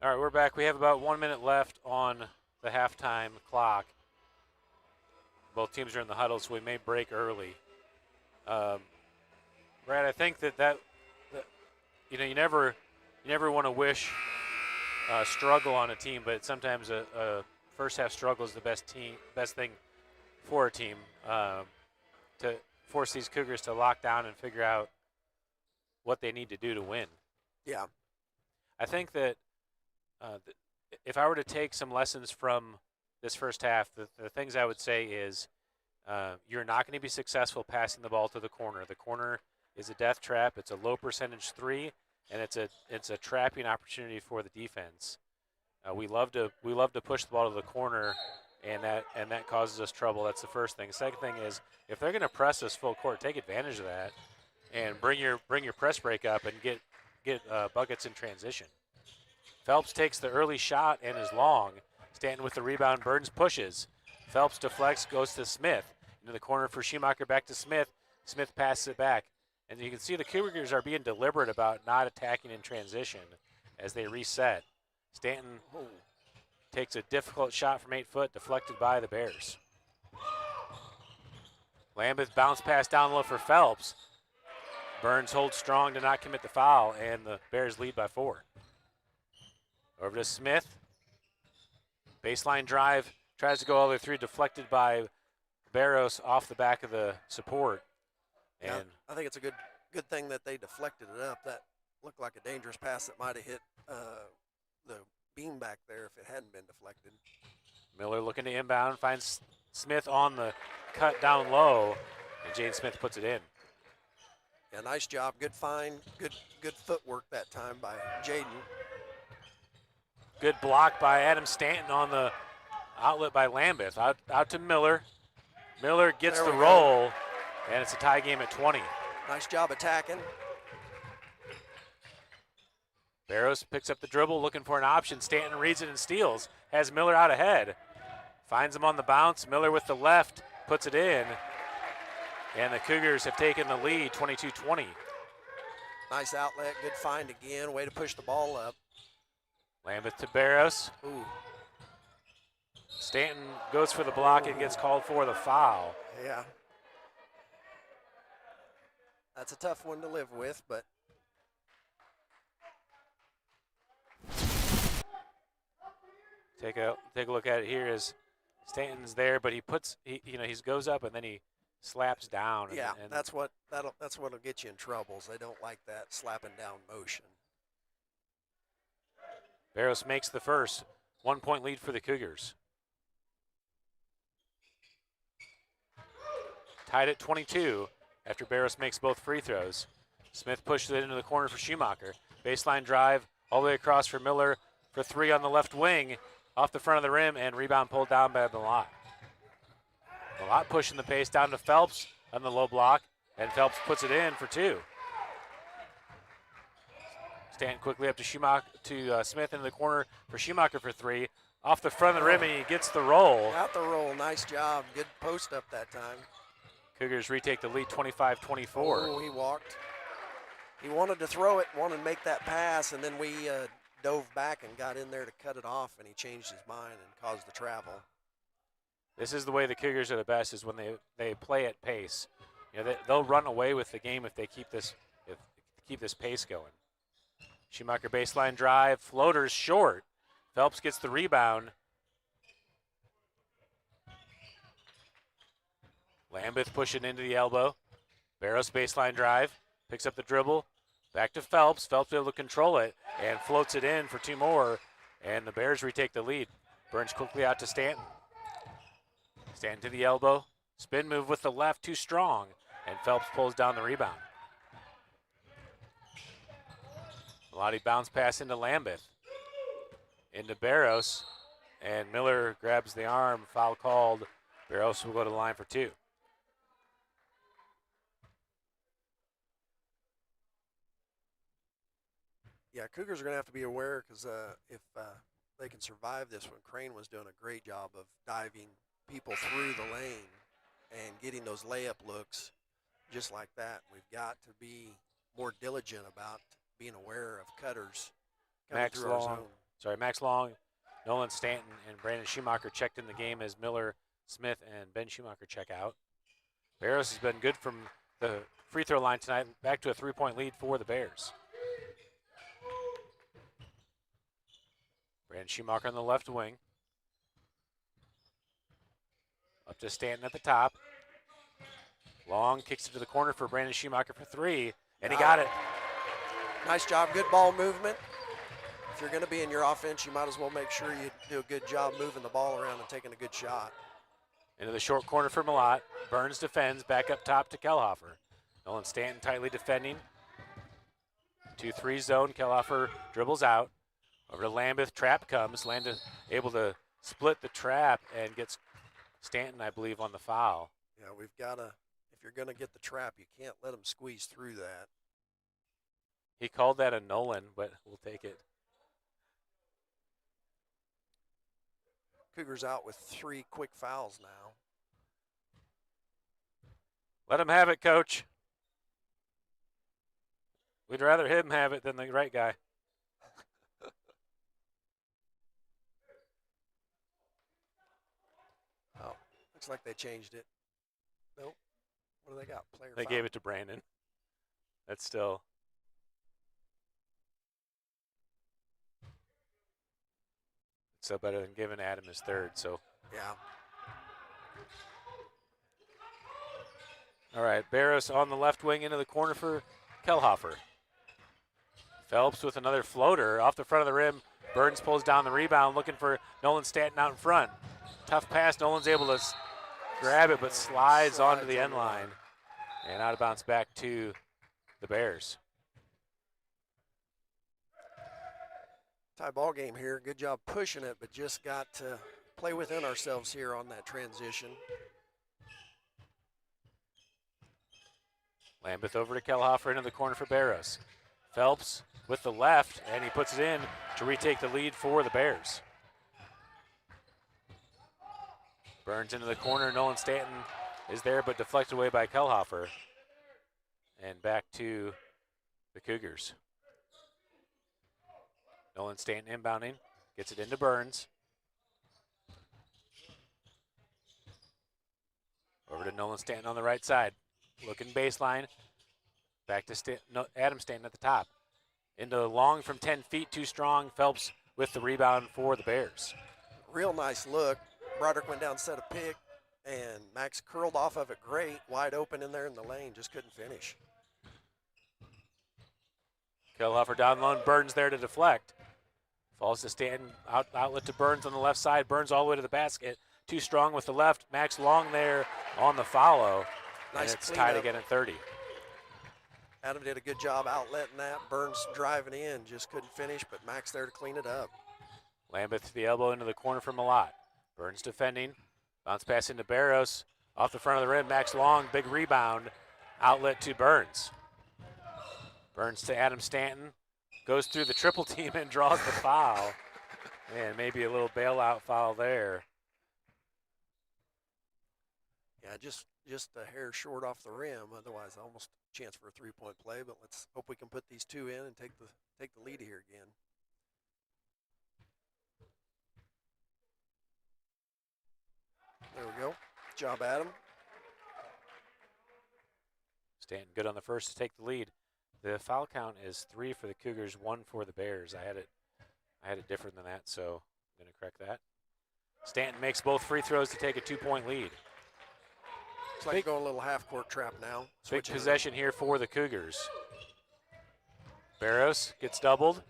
S2: All right, we're back. We have about 1 minute left on the halftime clock. Both teams are in the huddle, so we may break early. Brad, I think that you never want to wish struggle on a team, but sometimes a first half struggle is the best thing for a team to force these Cougars to lock down and figure out what they need to do to win.
S1: Yeah.
S2: I think that if I were to take some lessons from this first half, the things I would say is you're not going to be successful passing the ball to the corner. The corner is a death trap. It's a low percentage three, and it's a trapping opportunity for the defense. We love to push the ball to the corner, and that causes us trouble. That's the first thing. The second thing is if they're going to press us full court, take advantage of that, and bring your press break up and get buckets in transition. Phelps takes the early shot and is long. Stanton with the rebound. Burns pushes. Phelps deflects, goes to Smith. Into the corner for Schumacher, back to Smith. Smith passes it back. And you can see the Cougars are being deliberate about not attacking in transition as they reset. Stanton takes a difficult shot from 8 foot, deflected by the Bears. Lambeth bounce pass down low for Phelps. Burns holds strong to not commit the foul, and the Bears lead by 4. Over to Smith. Baseline drive, tries to go all the way through, deflected by Barros off the back of the support.
S1: Yeah,
S2: And
S1: I think it's a good thing that they deflected it up. That looked like a dangerous pass that might have hit the beam back there if it hadn't been deflected.
S2: Miller looking to inbound, finds Smith on the cut down low, and Jane Smith puts it in.
S1: Yeah, nice job. Good find. Good footwork that time by Jaden.
S2: Good block by Adam Stanton on the outlet by Lambeth. Out to Miller. Miller gets the roll, and it's a tie game at 20.
S1: Nice job attacking.
S2: Barros picks up the dribble, looking for an option. Stanton reads it and steals. Has Miller out ahead. Finds him on the bounce. Miller with the left, puts it in. And the Cougars have taken the lead, 22-20.
S1: Nice outlet, good find again. Way to push the ball up.
S2: Lambeth to Barros.
S1: Ooh.
S2: Stanton goes for the block and gets called for the foul.
S1: Yeah. That's a tough one to live with, but
S2: take a look at it here as Stanton's there, but he goes up and then he slaps down.
S1: Yeah, that's what'll get you in troubles. They don't like that slapping down motion.
S2: Barros makes the first. 1 point lead for the Cougars. Tied at 22 after Barros makes both free throws. Smith pushes it into the corner for Schumacher. Baseline drive all the way across for Miller for 3 on the left wing. Off the front of the rim and rebound pulled down by Malott. Malott pushing the pace down to Phelps on the low block, and Phelps puts it in for 2. Stanton quickly up to Smith into the corner for Schumacher for 3. Off the front of the rim, and he gets the roll.
S1: Got the roll, nice job. Good post up that time.
S2: Cougars retake the lead 25-24.
S1: Oh, he walked. He wanted to throw it, wanted to make that pass, and then we dove back and got in there to cut it off, and he changed his mind and caused the travel.
S2: This is the way the Cougars are the best, is when they play at pace. They'll run away with the game if they keep this pace going. Schumacher baseline drive, floaters short. Phelps gets the rebound. Lambeth pushing into the elbow. Barros baseline drive, picks up the dribble. Back to Phelps. Phelps able to control it and floats it in for 2 more. And the Bears retake the lead. Burns quickly out to Stanton. Stanton to the elbow. Spin move with the left, too strong. And Phelps pulls down the rebound. Malott bounce pass into Lambeth. Into Barros. And Miller grabs the arm. Foul called. Barros will go to the line for 2.
S1: Yeah, Cougars are going to have to be aware because if they can survive this one, Crane was doing a great job of diving people through the lane and getting those layup looks just like that. We've got to be more diligent about being aware of cutters coming
S2: Max
S1: through our
S2: Long
S1: zone.
S2: Max Long, Nolan Stanton, and Brandon Schumacher checked in the game as Miller, Smith, and Ben Schumacher check out. Barros has been good from the free throw line tonight, back to a 3-point lead for the Bears. Brandon Schumacher on the left wing. Up to Stanton at the top. Long kicks it to the corner for Brandon Schumacher for three, and he got it.
S1: Nice job, good ball movement. If you're going to be in your offense, you might as well make sure you do a good job moving the ball around and taking a good shot.
S2: Into the short corner for Malott. Burns defends, back up top to Kellhofer. Nolan Stanton tightly defending. 2-3 zone, Kellhofer dribbles out. Over to Lambeth, trap comes. Lambeth able to split the trap and gets Stanton, I believe, on the foul.
S1: Yeah, we've got to, if you're going to get the trap, you can't let him squeeze through that.
S2: He called that a Nolan, but we'll take it.
S1: Cougars out with 3 quick fouls now.
S2: Let him have it, Coach. We'd rather him have it than the right guy.
S1: Oh, looks like they changed it. Nope. What do they got? Player
S2: They
S1: foul.
S2: gave it to Brandon. That's still. It's still better than giving Adam his third, so.
S1: Yeah.
S2: All right, Barros on the left wing into the corner for Kellhofer. Phelps with another floater off the front of the rim. Burns pulls down the rebound, looking for Nolan Stanton out in front. Tough pass. Nolan's able to grab it, but slides onto the end line. And out of bounds back to the Bears.
S1: Tie ball game here. Good job pushing it, but just got to play within ourselves here on that transition.
S2: Lambeth over to Kellhofer into the corner for Barros. Phelps with the left, and he puts it in to retake the lead for the Bears. Burns into the corner. Nolan Stanton is there, but deflected away by Kellhofer. And back to the Cougars. Nolan Stanton inbounding, gets it into Burns. Over to Nolan Stanton on the right side. Looking baseline. Back to Adam Stanton at the top. Into Long from 10 feet, too strong. Phelps with the rebound for the Bears.
S1: Real nice look. Broderick went down, set a pick, and Max curled off of it great. Wide open in there in the lane, just couldn't finish.
S2: Kellhofer down low, Burns there to deflect. Falls to Stanton, outlet to Burns on the left side. Burns all the way to the basket. Too strong with the left. Max Long there on the follow.
S1: Nice
S2: and it's tied
S1: cleanup.
S2: again at 30.
S1: Adam did a good job outletting that. Burns driving in, just couldn't finish, but Max there to clean it up.
S2: Lambeth to the elbow into the corner for Malott. Burns defending. Bounce pass into Barros. Off the front of the rim, Max Long, big rebound. Outlet to Burns. Burns to Adam Stanton. Goes through the triple team and draws the foul. And maybe a little bailout foul there.
S1: Yeah, just a hair short off the rim. Otherwise, almost a chance for a 3-point play. But let's hope we can put these 2 in and take the lead here again. There we go. Good job, Adam.
S2: Stanton good on the first to take the lead. The foul count is 3 for the Cougars, 1 for the Bears. I had it different than that, so I'm going to correct that. Stanton makes both free throws to take a 2-point lead.
S1: It's like going a little half-court trap now.
S2: Big possession here for the Cougars. Barros gets doubled.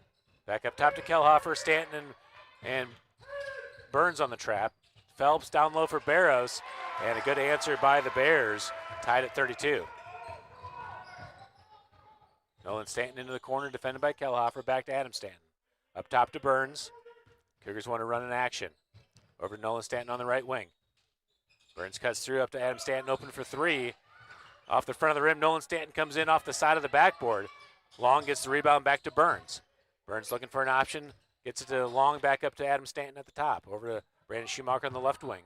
S2: Back up top to Kellhofer. Stanton and Burns on the trap. Phelps down low for Barros. And a good answer by the Bears. Tied at 32. Nolan Stanton into the corner, defended by Kellhofer. Back to Adam Stanton. Up top to Burns. Cougars want to run an action. Over to Nolan Stanton on the right wing. Burns cuts through up to Adam Stanton, open for 3. Off the front of the rim, Nolan Stanton comes in off the side of the backboard. Long gets the rebound back to Burns. Burns looking for an option. Gets it to Long, back up to Adam Stanton at the top. Over to Brandon Schumacher on the left wing.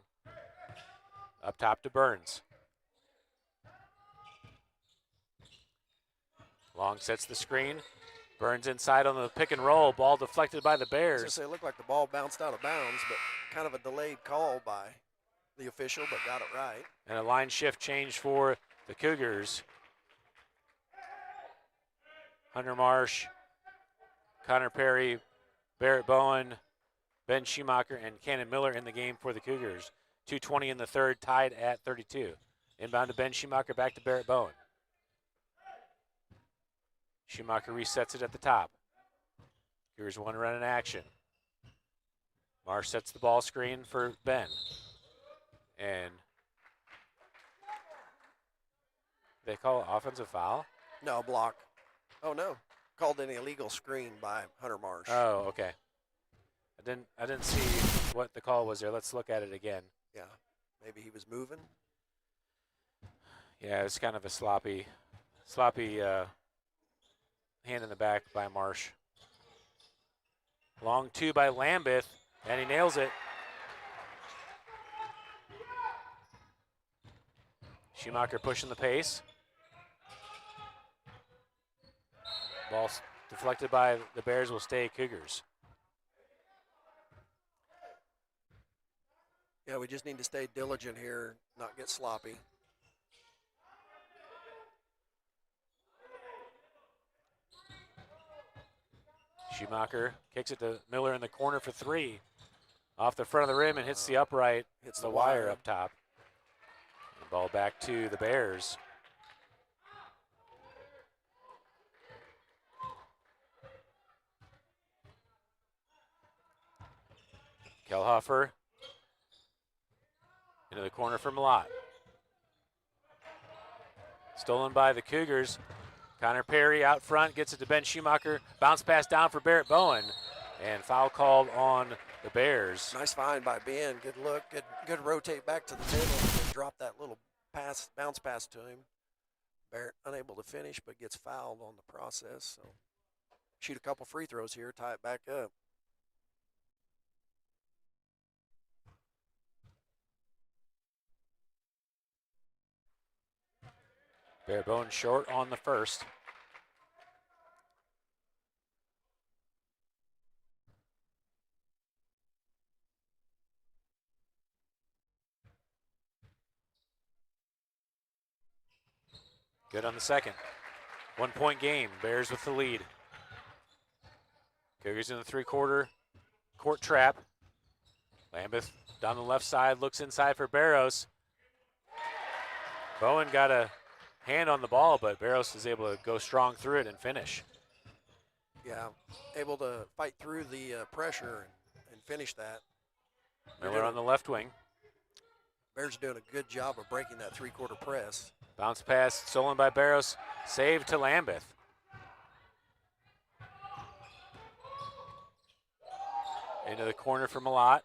S2: Up top to Burns. Long sets the screen. Burns inside on the pick and roll. Ball deflected by the
S1: I was
S2: Bears.
S1: gonna say it looked like the ball bounced out of bounds, but kind of a delayed call by the official, but got it right.
S2: And a line shift change for the Cougars. Hunter Marsh, Connor Perry, Barrett Bowen, Ben Schumacher, and Cannon Miller in the game for the Cougars. 2:20 in the third, tied at 32. Inbound to Ben Schumacher, back to Barrett Bowen. Schumacher resets it at the top. Here's one run in action. Marsh sets the ball screen for Ben. And they call it offensive foul?
S1: No, block. Oh, no. Called an illegal screen by Hunter Marsh.
S2: Oh, okay. I didn't see what the call was there. Let's look at it again.
S1: Yeah, maybe he was moving.
S2: Yeah, it's kind of a sloppy hand in the back by Marsh. Long two by Lambeth, and he nails it. Schumacher pushing the pace. Ball deflected by the Bears, will stay Cougars.
S1: Yeah, we just need to stay diligent here, not get sloppy.
S2: Schumacher kicks it to Miller in the corner for three. Off the front of the rim and hits the upright.
S1: Hits
S2: the
S1: the
S2: wire
S1: wire.
S2: up top. The ball back to the Bears. Kelhofer into the corner for Malott. Stolen by the Cougars. Connor Perry out front, gets it to Ben Schumacher. Bounce pass down for Barrett Bowen. And foul called on the Bears.
S1: Nice find by Ben. Good look. Good rotate back to the middle and drop that little bounce pass to him. Barrett unable to finish, but gets fouled on the process. So shoot a couple free throws here, tie it back up.
S2: Barrett Bowen short on the first. Good on the second. 1 point game. Bears with the lead. Cougars in the three-quarter court trap. Lambeth down the left side, looks inside for Barros. Bowen got a hand on the ball, but Barros is able to go strong through it and finish.
S1: Yeah, able to fight through the pressure and finish that.
S2: Miller on the left wing.
S1: Bears doing a good job of breaking that three-quarter press.
S2: Bounce pass stolen by Barros. Saved to Lambeth. Into the corner for Malott.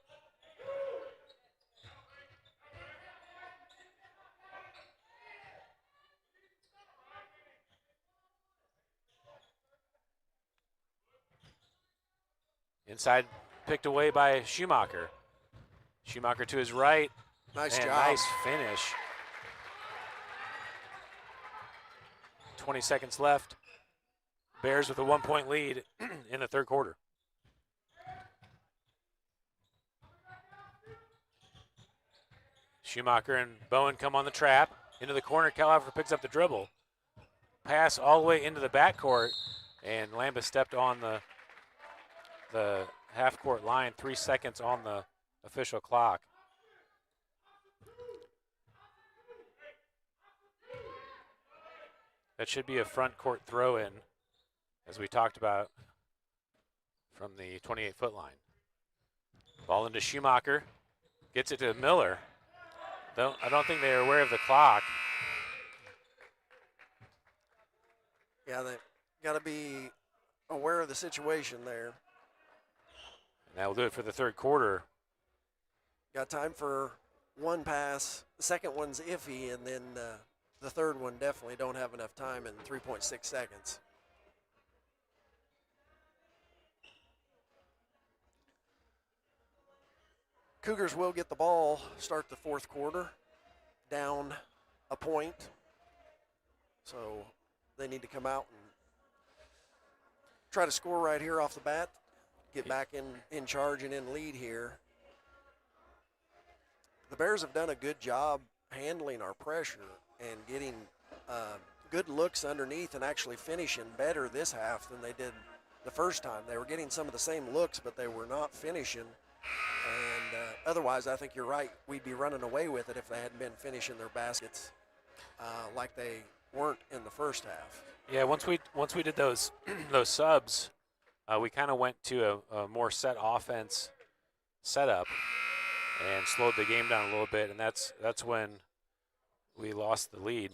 S2: Inside, picked away by Schumacher. Schumacher to his right.
S1: Nice
S2: and
S1: job.
S2: Nice finish. 20 seconds left. Bears with a 1 point lead in the third quarter. Schumacher and Bowen come on the trap. Into the corner, Kelhofer picks up the dribble. Pass all the way into the backcourt, and Lambeth stepped on the half-court line. 3 seconds on the official clock. That should be a front court throw-in, as we talked about, from the 28-foot line. Ball into Schumacher. Gets it to Miller. I don't think they are aware of the clock.
S1: Yeah, they got to be aware of the situation there.
S2: And that will do it for the third quarter.
S1: Got time for one pass. The second one's iffy, and then the third one definitely don't have enough time in 3.6 seconds. Cougars will get the ball, start the fourth quarter, down a point. So they need to come out and try to score right here off the bat, get back in charge and in lead here. The Bears have done a good job handling our pressure and getting good looks underneath and actually finishing better this half than they did the first time. They were getting some of the same looks, but they were not finishing. And otherwise, I think you're right. We'd be running away with it if they hadn't been finishing their baskets like they weren't in the first half.
S2: Yeah, once we did those those subs, we kind of went to a more set offense setup and slowed the game down a little bit, and that's when we lost the lead.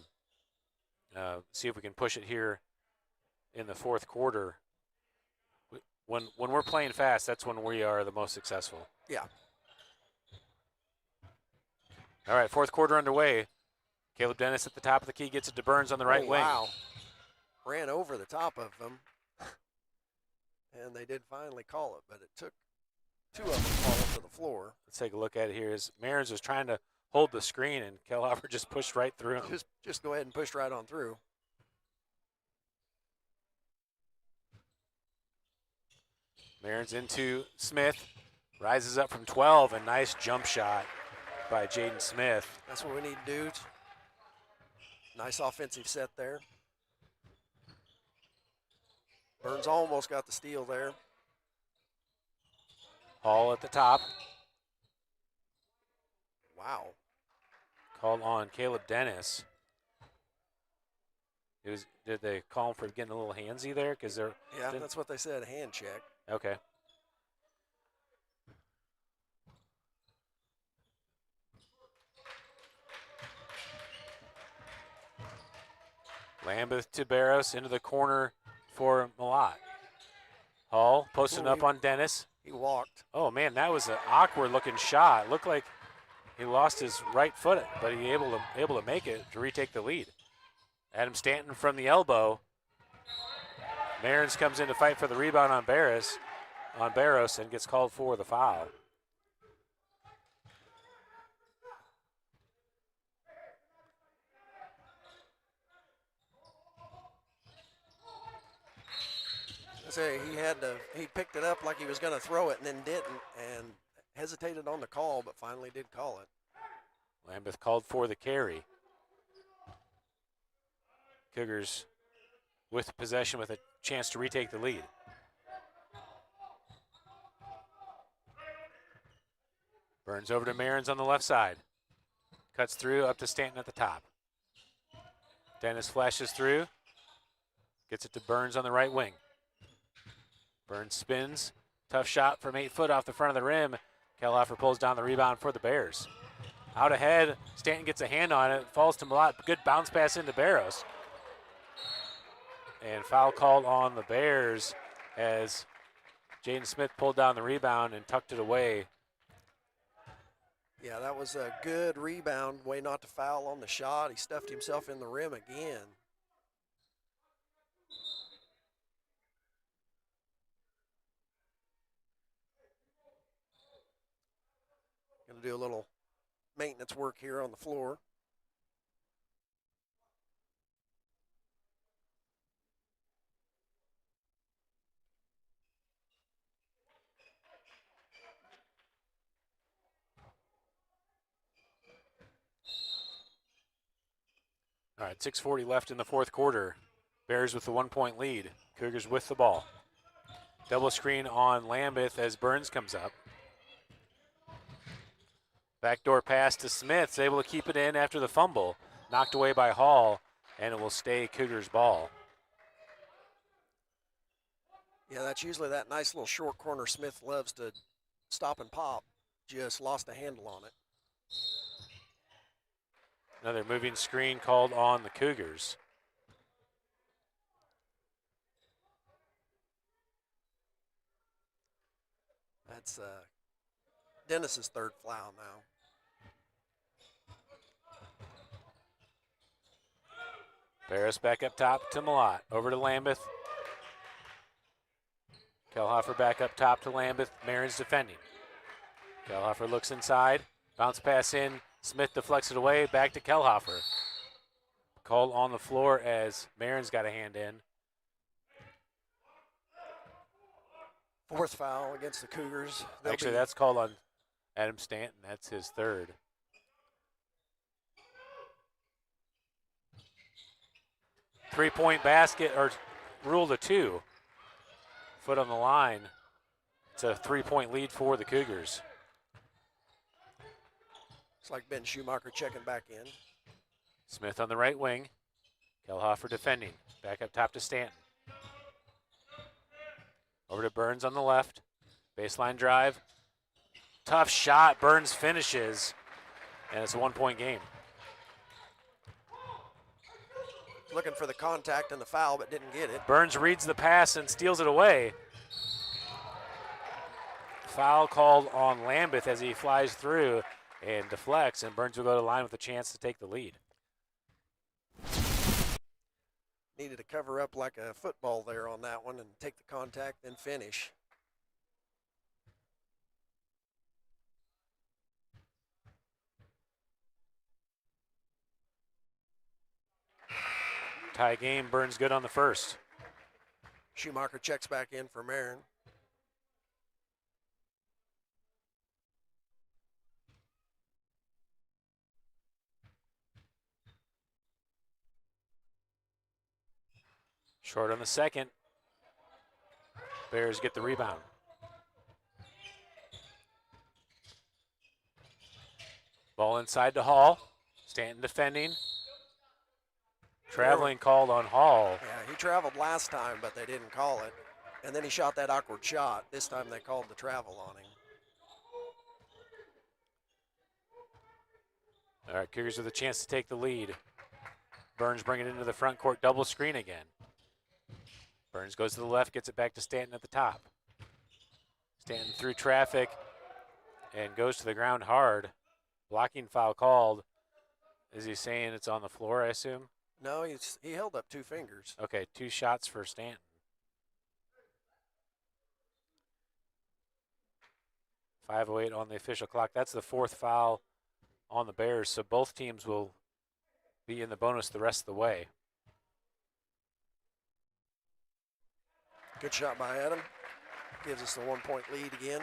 S2: See if we can push it here in the fourth quarter. When we're playing fast, that's when we are the most successful.
S1: Yeah.
S2: All right, fourth quarter underway. Caleb Dennis at the top of the key gets it to Burns on the right wing.
S1: Wow. Ran over the top of them. And they did finally call it, but it took two of them falling to the floor.
S2: Let's take a look at it here. As Marins was trying to hold the screen, and Kellhoffer just pushed right through him.
S1: Just go ahead and push right on through.
S2: Marins into Smith. Rises up from 12, and nice jump shot by Jaden Smith.
S1: That's what we need to do. Nice offensive set there. Burns almost got the steal there.
S2: Hall at the top.
S1: Wow.
S2: Called on Caleb Dennis. Did they call him for getting a little handsy there?
S1: Yeah, that's what they said, a hand check.
S2: Okay. Lambeth to Barros into the corner for Malott. Hall posting up on Dennis.
S1: He walked.
S2: Oh, man, that was an awkward-looking shot. Looked like he lost his right foot, but he able to make it to retake the lead. Adam Stanton from the elbow. Marins comes in to fight for the rebound on Barros and gets called for the foul.
S1: He picked it up like he was going to throw it and then didn't, and hesitated on the call, but finally did call it.
S2: Lambeth called for the carry. Cougars with possession with a chance to retake the lead. Burns over to Marins on the left side. Cuts through up to Stanton at the top. Dennis flashes through. Gets it to Burns on the right wing. Burns spins. Tough shot from 8 foot off the front of the rim. Kellhoffer pulls down the rebound for the Bears. Out ahead, Stanton gets a hand on it. Falls to Malott. Good bounce pass into Barros. And foul called on the Bears as Jaden Smith pulled down the rebound and tucked it away.
S1: Yeah, that was a good rebound. Way not to foul on the shot. He stuffed himself in the rim again. Going to do a little maintenance work here on the floor.
S2: All right, 6:40 left in the fourth quarter. Bears with the 1-point lead. Cougars with the ball. Double screen on Lambeth as Burns comes up. Backdoor pass to Smith. Is able to keep it in after the fumble. Knocked away by Hall, and it will stay Cougars ball.
S1: Yeah, that's usually that nice little short corner Smith loves to stop and pop. Just lost a handle on it.
S2: Another moving screen called on the Cougars.
S1: That's Dennis's third foul now.
S2: Barris back up top to Malott. Over to Lambeth. Kellhoffer back up top to Lambeth. Marins defending. Kellhoffer looks inside. Bounce pass in. Smith deflects it away. Back to Kellhoffer. Called on the floor as Marins got a hand in.
S1: Fourth foul against the Cougars.
S2: Actually, that's called on Adam Stanton. That's his third. Three-point basket, or ruled a 2. Foot on the line. It's a 3-point lead for the Cougars.
S1: It's like Ben Schumacher checking back in.
S2: Smith on the right wing. Kellhofer defending. Back up top to Stanton. Over to Burns on the left. Baseline drive. Tough shot. Burns finishes. And it's a 1-point game.
S1: Looking for the contact and the foul, but didn't get it.
S2: Burns reads the pass and steals it away. Foul called on Lambeth as he flies through and deflects, and Burns will go to the line with a chance to take the lead.
S1: Needed to cover up like a football there on that one and take the contact and finish.
S2: Tie game, Burns good on the first.
S1: Schumacher checks back in for Marin.
S2: Short on the second. Bears get the rebound. Ball inside to Hall. Stanton defending. Traveling called on Hall.
S1: Yeah, he traveled last time, but they didn't call it. And then he shot that awkward shot. This time they called the travel on him.
S2: All right, Cougars with a chance to take the lead. Burns bringing it into the front court, double screen again. Burns goes to the left, gets it back to Stanton at the top. Stanton through traffic and goes to the ground hard. Blocking foul called. Is he saying it's on the floor, I assume?
S1: No, he held up 2 fingers.
S2: Okay, 2 shots for Stanton. .508 on the official clock. That's the 4th foul on the Bears, so both teams will be in the bonus the rest of the way.
S1: Good shot by Adam. Gives us the 1-point lead again.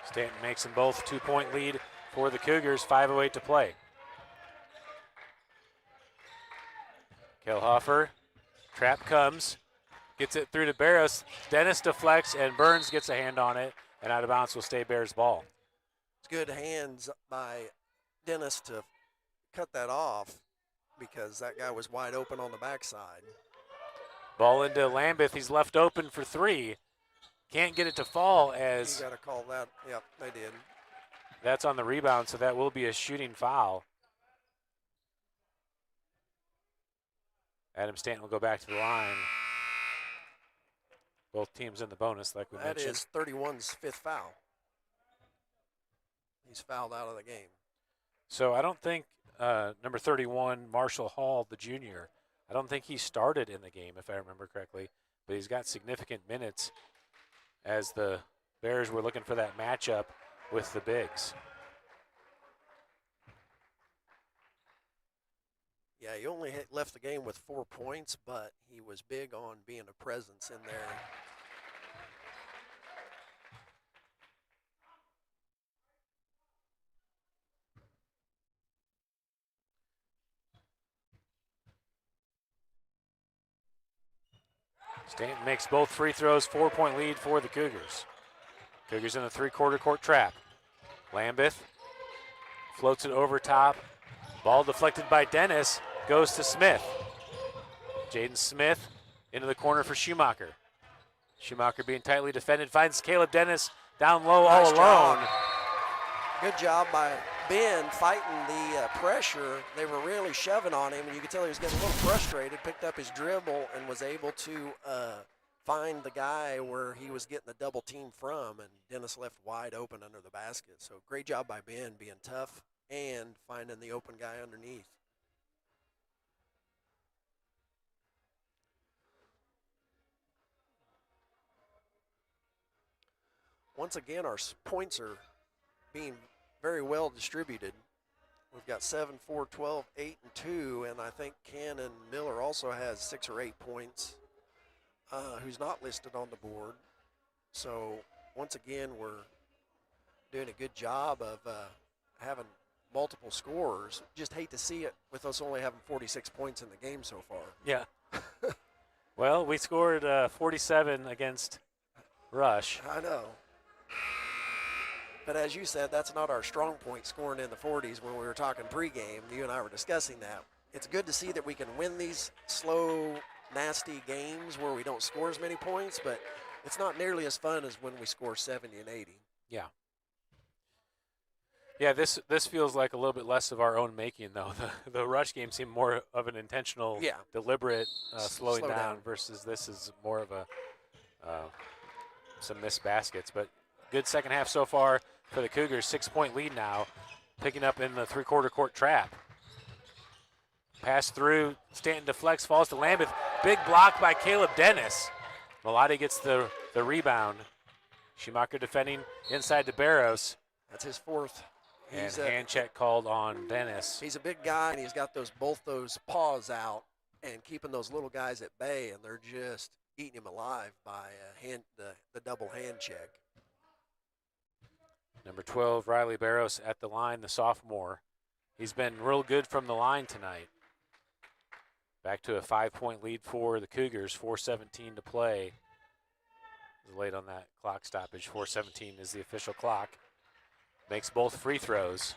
S2: Stanton makes them both 2-point lead for the Cougars, 5:08 to play. Kellhofer, trap comes, gets it through to Barros. Dennis deflects and Burns gets a hand on it, and out of bounds will stay Bears ball.
S1: It's good hands by Dennis to cut that off because that guy was wide open on the backside.
S2: Ball into Lambeth, he's left open for 3. Can't get it to fall as
S1: You got to call that. Yep, they did.
S2: that's on the rebound, so that will be a shooting foul. Adam Stanton will go back to the line. Both teams in the bonus, like we
S1: That
S2: mentioned.
S1: is 31's 5th foul. He's fouled out of the game.
S2: So I don't think number 31, Marshall Hall, the junior, I don't think he started in the game, if I remember correctly, but he's got significant minutes as the Bears were looking for that matchup with the bigs.
S1: Yeah, he only left the game with 4 points, but he was big on being a presence in there.
S2: Stanton makes both free throws, 4-point lead for the Cougars. Cougars in the 3-quarter court trap. Lambeth floats it over top. Ball deflected by Dennis, goes to Smith. Jaden Smith into the corner for Schumacher. Schumacher being tightly defended, finds Caleb Dennis down low all alone.
S1: Job. Good job by Ben fighting the pressure. They were really shoving on him, and you could tell he was getting a little frustrated, picked up his dribble and was able to find the guy where he was getting the double team from, and Dennis left wide open under the basket. So great job by Ben being tough and finding the open guy underneath. once again, our points are being very well distributed. We've got 7, 4, 12, 8, and 2, and I think Cannon Miller also has 6 or 8 points, who's not listed on the board. So once again, we're doing a good job of having multiple scorers. Just hate to see it with us only having 46 points in the game so far.
S2: Yeah. Well, we scored 47 against Rush.
S1: I know. But as you said, that's not our strong point, scoring in the 40s when we were talking pregame. You and I were discussing that. It's good to see that we can win these slow, nasty games where we don't score as many points, but it's not nearly as fun as when we score 70 and 80.
S2: Yeah. Yeah, this feels like a little bit less of our own making, though. The Rush game seemed more of an intentional, deliberate slowing down versus this is more of a some missed baskets. But good second half so far for the Cougars. 6-point lead now, picking up in the three-quarter court trap. Pass through, Stanton deflects, falls to Lambeth. Big block by Caleb Dennis. Malati gets the rebound. Schumacher defending inside to Barros.
S1: That's his fourth.
S2: And hand check called on Dennis.
S1: He's a big guy, and he's got both those paws out and keeping those little guys at bay, and they're just eating him alive by the double hand check.
S2: Number 12, Riley Barros at the line, the sophomore. He's been real good from the line tonight. Back to a 5-point lead for the Cougars, 4:17 to play. Late on that clock stoppage, 4:17 is the official clock. Makes both free throws.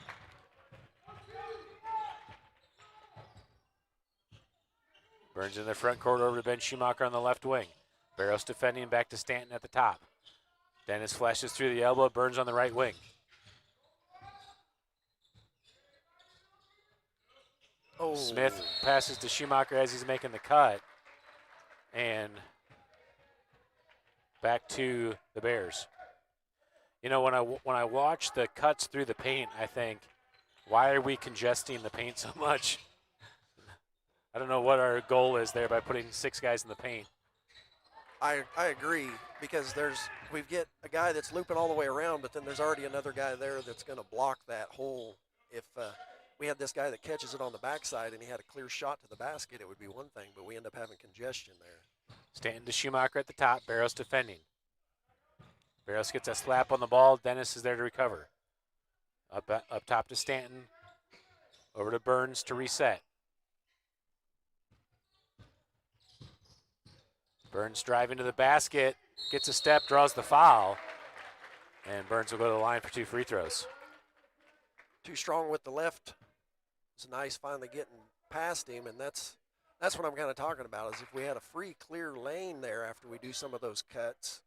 S2: Burns in the front court over to Ben Schumacher on the left wing. Barros defending, back to Stanton at the top. Dennis flashes through the elbow, Burns on the right wing.
S1: Oh.
S2: Smith passes to Schumacher as he's making the cut. And back to the Bears. You know, when I watch the cuts through the paint, I think, why are we congesting the paint so much? I don't know what our goal is there by putting 6 guys in the paint.
S1: I agree, because we get a guy that's looping all the way around, but then there's already another guy there that's going to block that hole. If we had this guy that catches it on the backside and he had a clear shot to the basket, it would be one thing, but we end up having congestion there.
S2: Stanton to Schumacher at the top, Barros defending. Barros gets a slap on the ball. Dennis is there to recover. Up top to Stanton. Over to Burns to reset. Burns driving to the basket. Gets a step, draws the foul. And Burns will go to the line for 2 free throws.
S1: Too strong with the left. It's nice finally getting past him, and that's what I'm kind of talking about, is if we had a free, clear lane there after we do some of those cuts,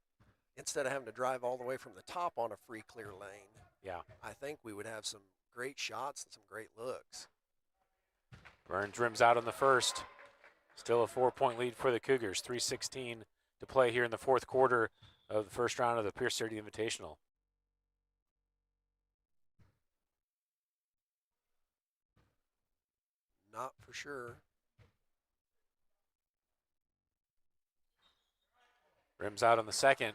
S1: instead of having to drive all the way from the top on a free, clear lane.
S2: Yeah.
S1: I think we would have some great shots and some great looks.
S2: Burns rims out on the first. Still a 4-point lead for the Cougars. 3:16 to play here in the fourth quarter of the first round of the Pierce City Invitational.
S1: Not for sure.
S2: Rims out on the second.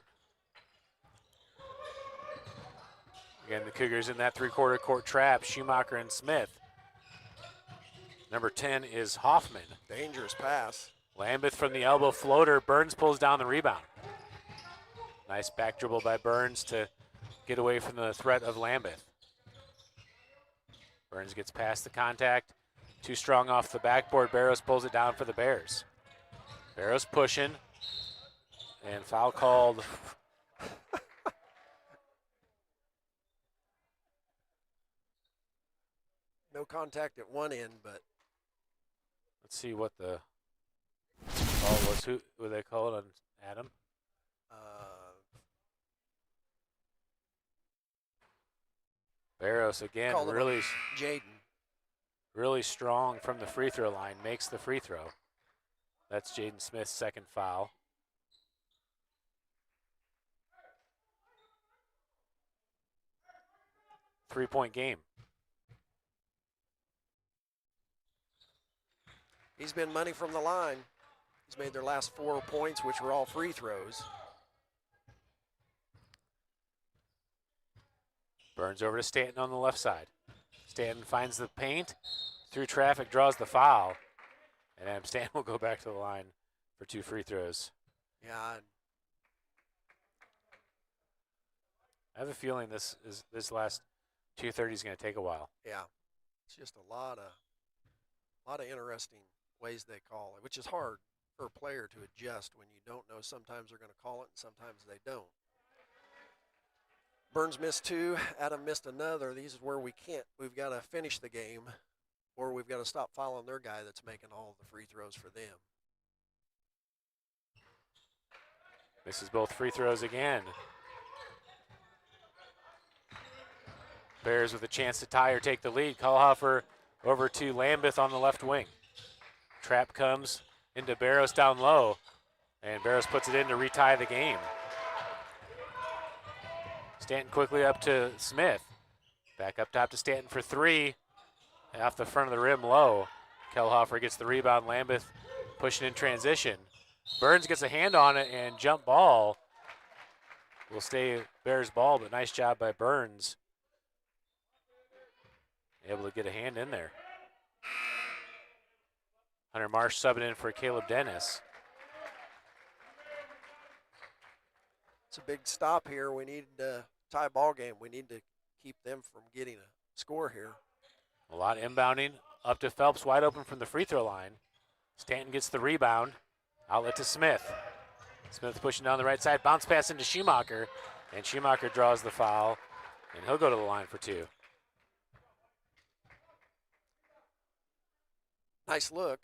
S2: Again, the Cougars in that three-quarter court trap. Schumacher and Smith. Number 10 is Hoffman.
S1: Dangerous pass.
S2: Lambeth from the elbow floater. Burns pulls down the rebound. Nice back dribble by Burns to get away from the threat of Lambeth. Burns gets past the contact. Too strong off the backboard. Barros pulls it down for the Bears. Barros pushing. And foul called.
S1: No contact at one end, but
S2: let's see what the call was. Who would they call it on Adam? Barros again, really
S1: Jaden.
S2: Really strong from the free throw line, makes the free throw. That's Jaden Smith's second foul. Three-point game.
S1: He's been money from the line. He's made their last 4 points, which were all free throws.
S2: Burns over to Stanton on the left side. Stanton finds the paint, through traffic, draws the foul, and Adam Stanton will go back to the line for 2 free throws.
S1: Yeah,
S2: I have a feeling this last 2:30 is going to take a while.
S1: yeah. It's just a lot of interesting ways they call it, which is hard for a player to adjust when you don't know. Sometimes they're going to call it, and sometimes they don't. Burns missed 2. Adam missed another. These is where we've got to finish the game, or we've got to stop following their guy that's making all the free throws for them.
S2: Misses both free throws again. Bears with a chance to tie or take the lead. Kellhofer over to Lambeth on the left wing. Trap comes into Barros down low, and Barros puts it in to retie the game. Stanton quickly up to Smith. Back up top to Stanton for 3. Off the front of the rim low. Kellhofer gets the rebound. Lambeth pushing in transition. Burns gets a hand on it, and jump ball will stay Bears ball, but nice job by Burns. Able to get a hand in there. Hunter Marsh subbing in for Caleb Dennis.
S1: It's a big stop here. We need to tie ball game. We need to keep them from getting a score here.
S2: A lot inbounding up to Phelps, wide open from the free throw line. Stanton gets the rebound. Outlet to Smith. Smith pushing down the right side. Bounce pass into Schumacher. And Schumacher draws the foul. And he'll go to the line for 2.
S1: Nice look.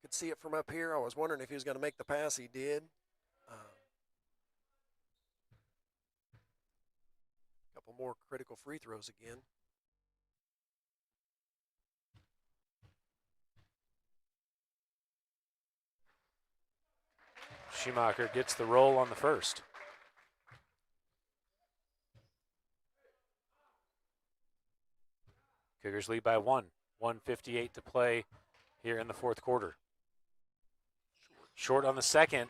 S1: Could see it from up here. I was wondering if he was going to make the pass. He did. Couple more critical free throws again.
S2: Schumacher gets the roll on the first. Cougars lead by 1. 1:58 to play here in the fourth quarter. Short on the second.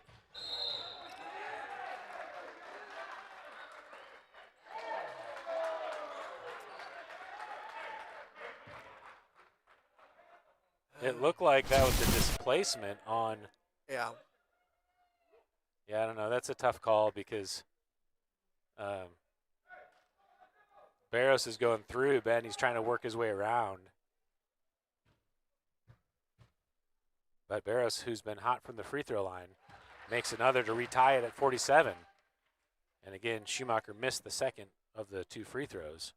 S2: It looked like that was a displacement on.
S1: Yeah.
S2: Yeah, I don't know. That's a tough call because Barros is going through, Ben. He's trying to work his way around. But Barros, who's been hot from the free throw line, makes another to retie it at 47. And again, Schumacher missed the second of the 2 free throws.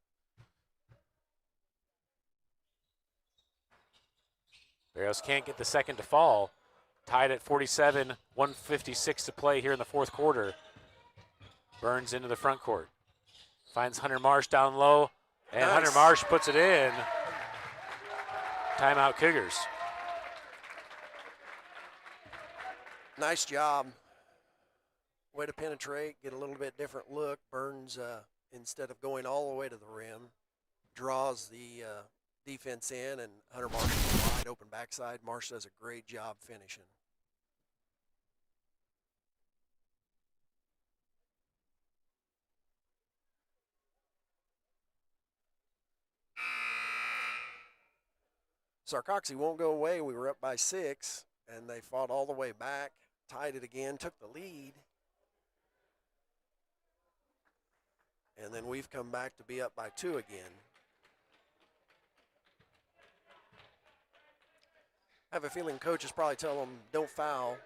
S2: Barros can't get the second to fall. Tied at 47, 1:56 to play here in the fourth quarter. Burns into the front court. Finds Hunter Marsh down low, and
S1: Nice.
S2: Hunter Marsh puts it in. Timeout Cougars.
S1: Nice job. Way to penetrate, get a little bit different look. Burns, instead of going all the way to the rim, draws the defense in, and Hunter Marsh is wide open backside. Marsh does a great job finishing. Sarcoxie won't go away. We were up by 6, and they fought all the way back, tied it again, took the lead. And then we've come back to be up by 2 again. I have a feeling coaches probably tell them don't foul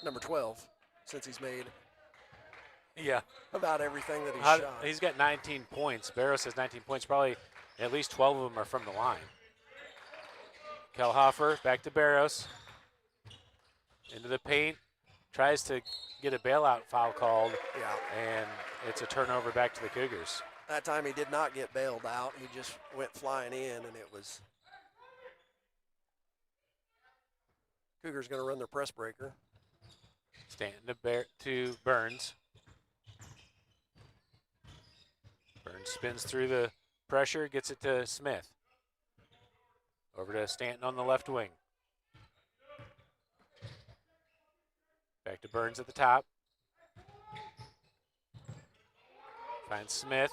S1: number 12 since he's made
S2: Yeah.
S1: about everything that he's shot.
S2: He's got 19 points. Barros has 19 points. Probably at least 12 of them are from the line. Kellhofer back to Barros. Into the paint. Tries to get a bailout foul called.
S1: Yeah.
S2: And it's a turnover back to the Cougars.
S1: That time he did not get bailed out. He just went flying in, and it was Cougars going to run their press breaker.
S2: Stanton to Burns. Burns spins through the pressure, gets it to Smith. Over to Stanton on the left wing. Back to Burns at the top. Finds Smith.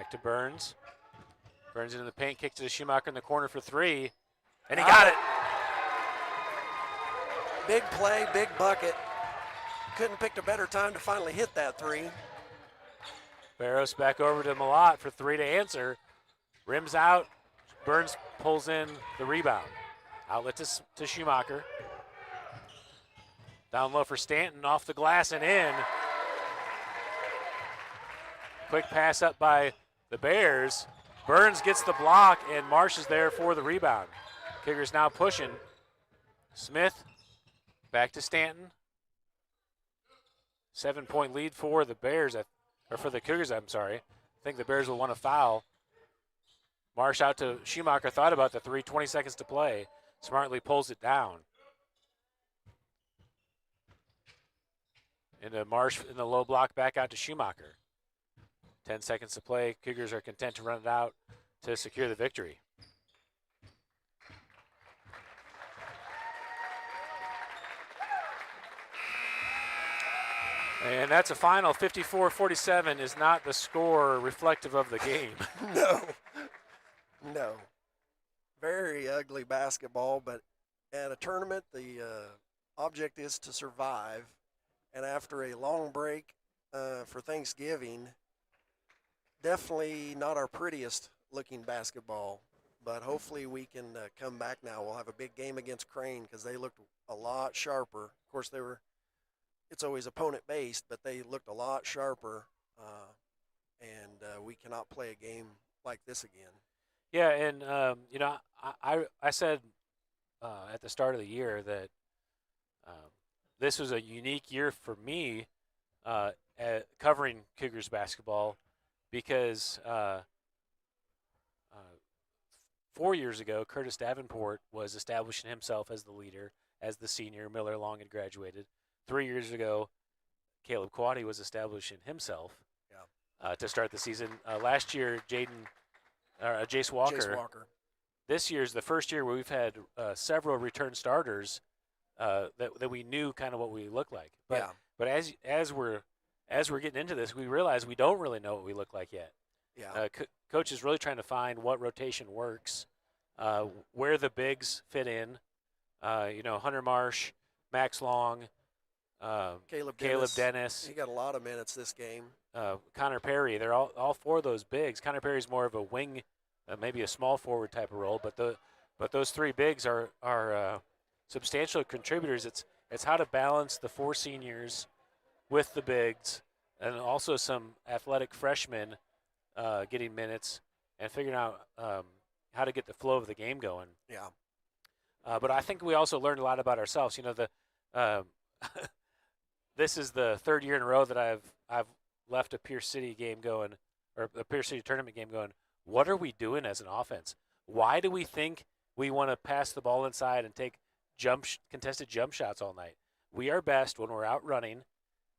S2: Back to Burns. Burns into the paint, kick to the Schumacher in the corner for three. And he got it.
S1: Big play, big bucket. Couldn't pick a better time to finally hit that three.
S2: Barros back over to Malott for three to answer. Rims out. Burns pulls in the rebound. Outlet to Schumacher. Down low for Stanton, off the glass and in. Quick pass up by the Bears. Burns gets the block, and Marsh is there for the rebound. Cougars now pushing. Smith back to Stanton. 7-point lead for the Bears, or for the Cougars, I'm sorry. I think the Bears will want a foul. Marsh out to Schumacher, thought about the three, 20 seconds to play. Smartly pulls it down. Into Marsh in the low block, back out to Schumacher. 10 seconds to play. Cougars are content to run it out to secure the victory. And that's a final. 54-47 is not the score reflective of the game.
S1: No. Very ugly basketball, but at a tournament, the object is to survive. And after a long break for Thanksgiving, definitely not our prettiest looking basketball, but hopefully we can come back now. We'll have a big game against Crane because they looked a lot sharper. Of course, it's always opponent based, but they looked a lot sharper, and we cannot play a game like this again.
S2: Yeah, and I said at the start of the year that this was a unique year for me at covering Cougars basketball because 4 years ago, Curtis Davenport was establishing himself as the leader, as the senior. Miller Long had graduated. 3 years ago, Caleb Quaddy was establishing himself to start the season. Last year, Jace Walker. This year's the first year where we've had several return starters that we knew kind of what we look like. But as we're getting into this, we realize we don't really know what we look like yet.
S1: Yeah.
S2: Coach is really trying to find what rotation works, where the bigs fit in. Hunter Marsh, Max Long, Caleb Dennis.
S1: He got a lot of minutes this game.
S2: Connor Perry. They're all four of those bigs. Connor Perry's more of a wing, maybe a small forward type of role, but those three bigs are substantial contributors. It's how to balance the four seniors with the bigs, and also some athletic freshmen getting minutes and figuring out how to get the flow of the game going.
S1: Yeah.
S2: But I think we also learned a lot about ourselves. This is the third year in a row that I've left a Pierce City game going, or a Pierce City tournament game going. What are we doing as an offense? Why do we think we want to pass the ball inside and take contested jump shots all night? We are best when we're out running.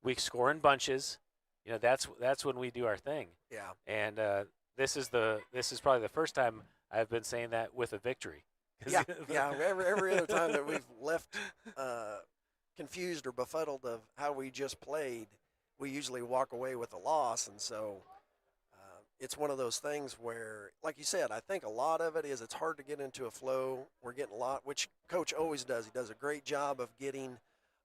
S2: We score in bunches. That's when we do our thing.
S1: Yeah.
S2: And this is probably the first time I've been saying that with a victory.
S1: Yeah. Every other time that we've left confused or befuddled of how we just played, we usually walk away with a loss. And so it's one of those things where, like you said, I think a lot of it is it's hard to get into a flow. We're getting a lot, which Coach always does. He does a great job of getting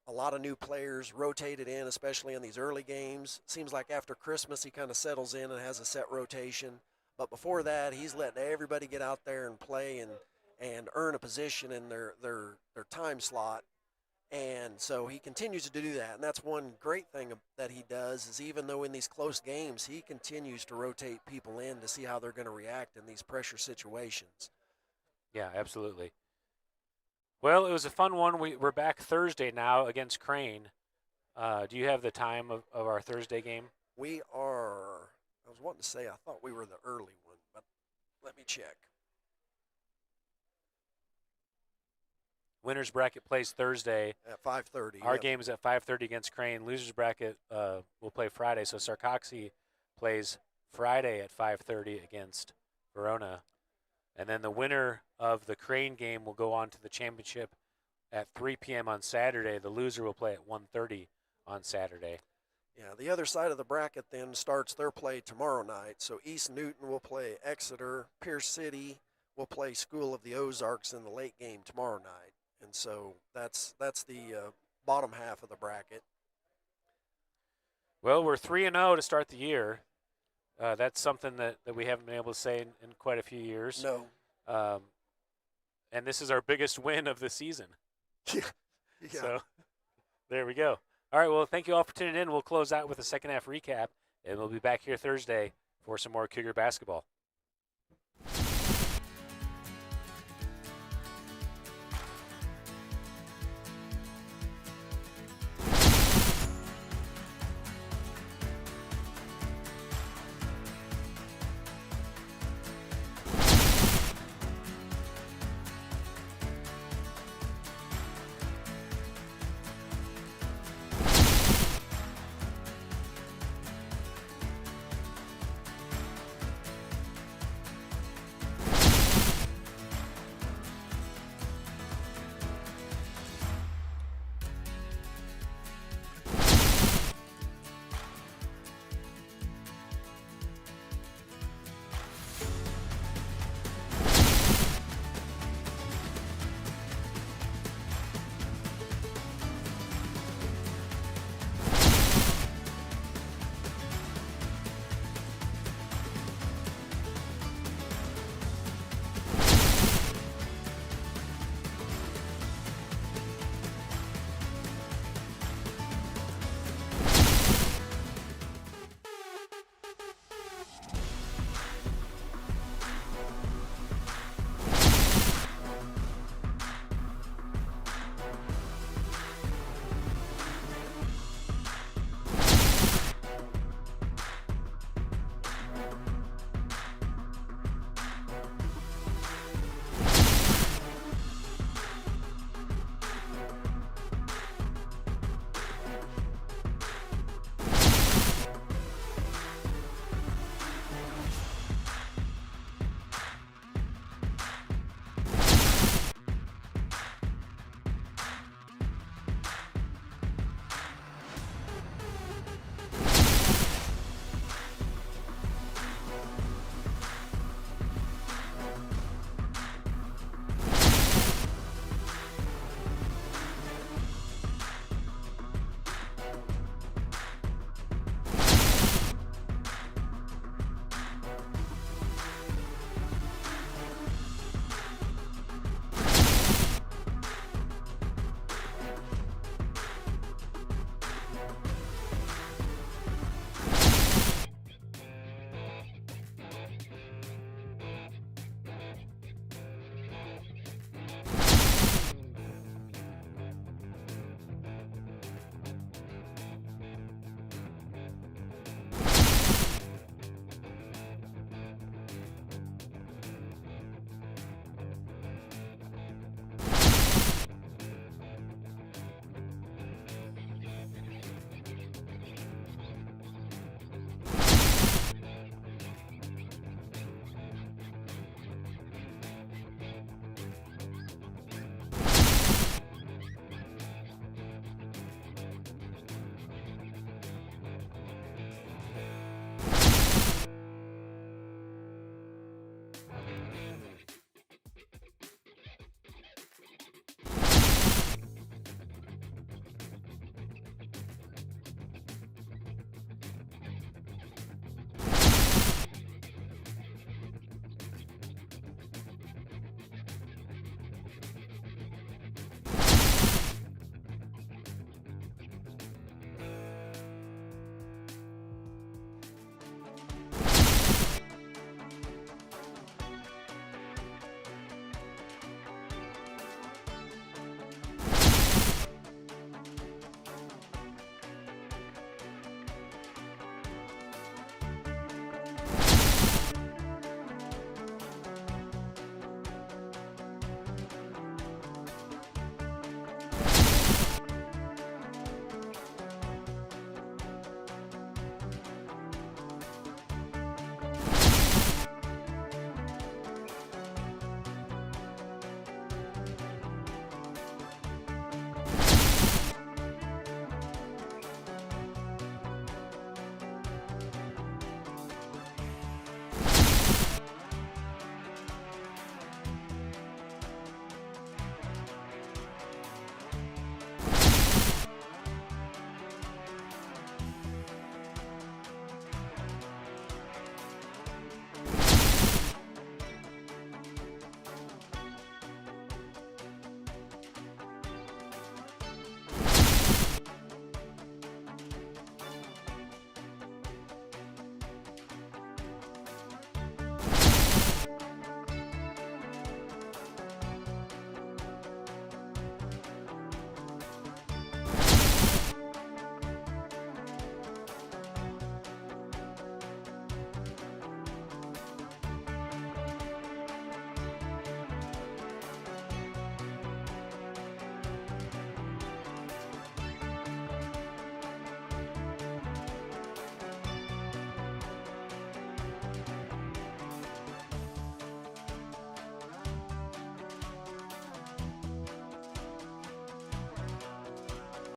S1: a lot of new players rotated in, especially in these early games. Seems like after Christmas he kind of settles in and has a set rotation. But before that, he's letting everybody get out there and play and earn a position in their time slot. And so he continues to do that. And that's one great thing that he does is even though in these close games, he continues to rotate people in to see how they're going to react in these pressure situations.
S2: Yeah, absolutely. Well, it was a fun one. We're back Thursday now against Crane. Do you have the time of our Thursday game?
S1: We are. I was wanting to say I thought we were the early one, but let me check.
S2: Winners bracket plays Thursday
S1: At 5:30.
S2: Our game is at 5:30 against Crane. Losers bracket will play Friday. So Sarcoxie plays Friday at 5:30 against Verona. And then the winner of the Crane game will go on to the championship at 3 p.m. on Saturday. The loser will play at 1:30 on Saturday.
S1: Yeah, the other side of the bracket then starts their play tomorrow night. So East Newton will play Exeter. Pierce City will play School of the Ozarks in the late game tomorrow night. And so that's the bottom half of the bracket.
S2: Well, we're 3-0 to start the year. That's something that we haven't been able to say in quite a few years.
S1: No.
S2: And this is our biggest win of the season.
S1: Yeah.
S2: So there we go. All right, well, thank you all for tuning in. We'll close out with a second half recap, and we'll be back here Thursday for some more Cougar basketball.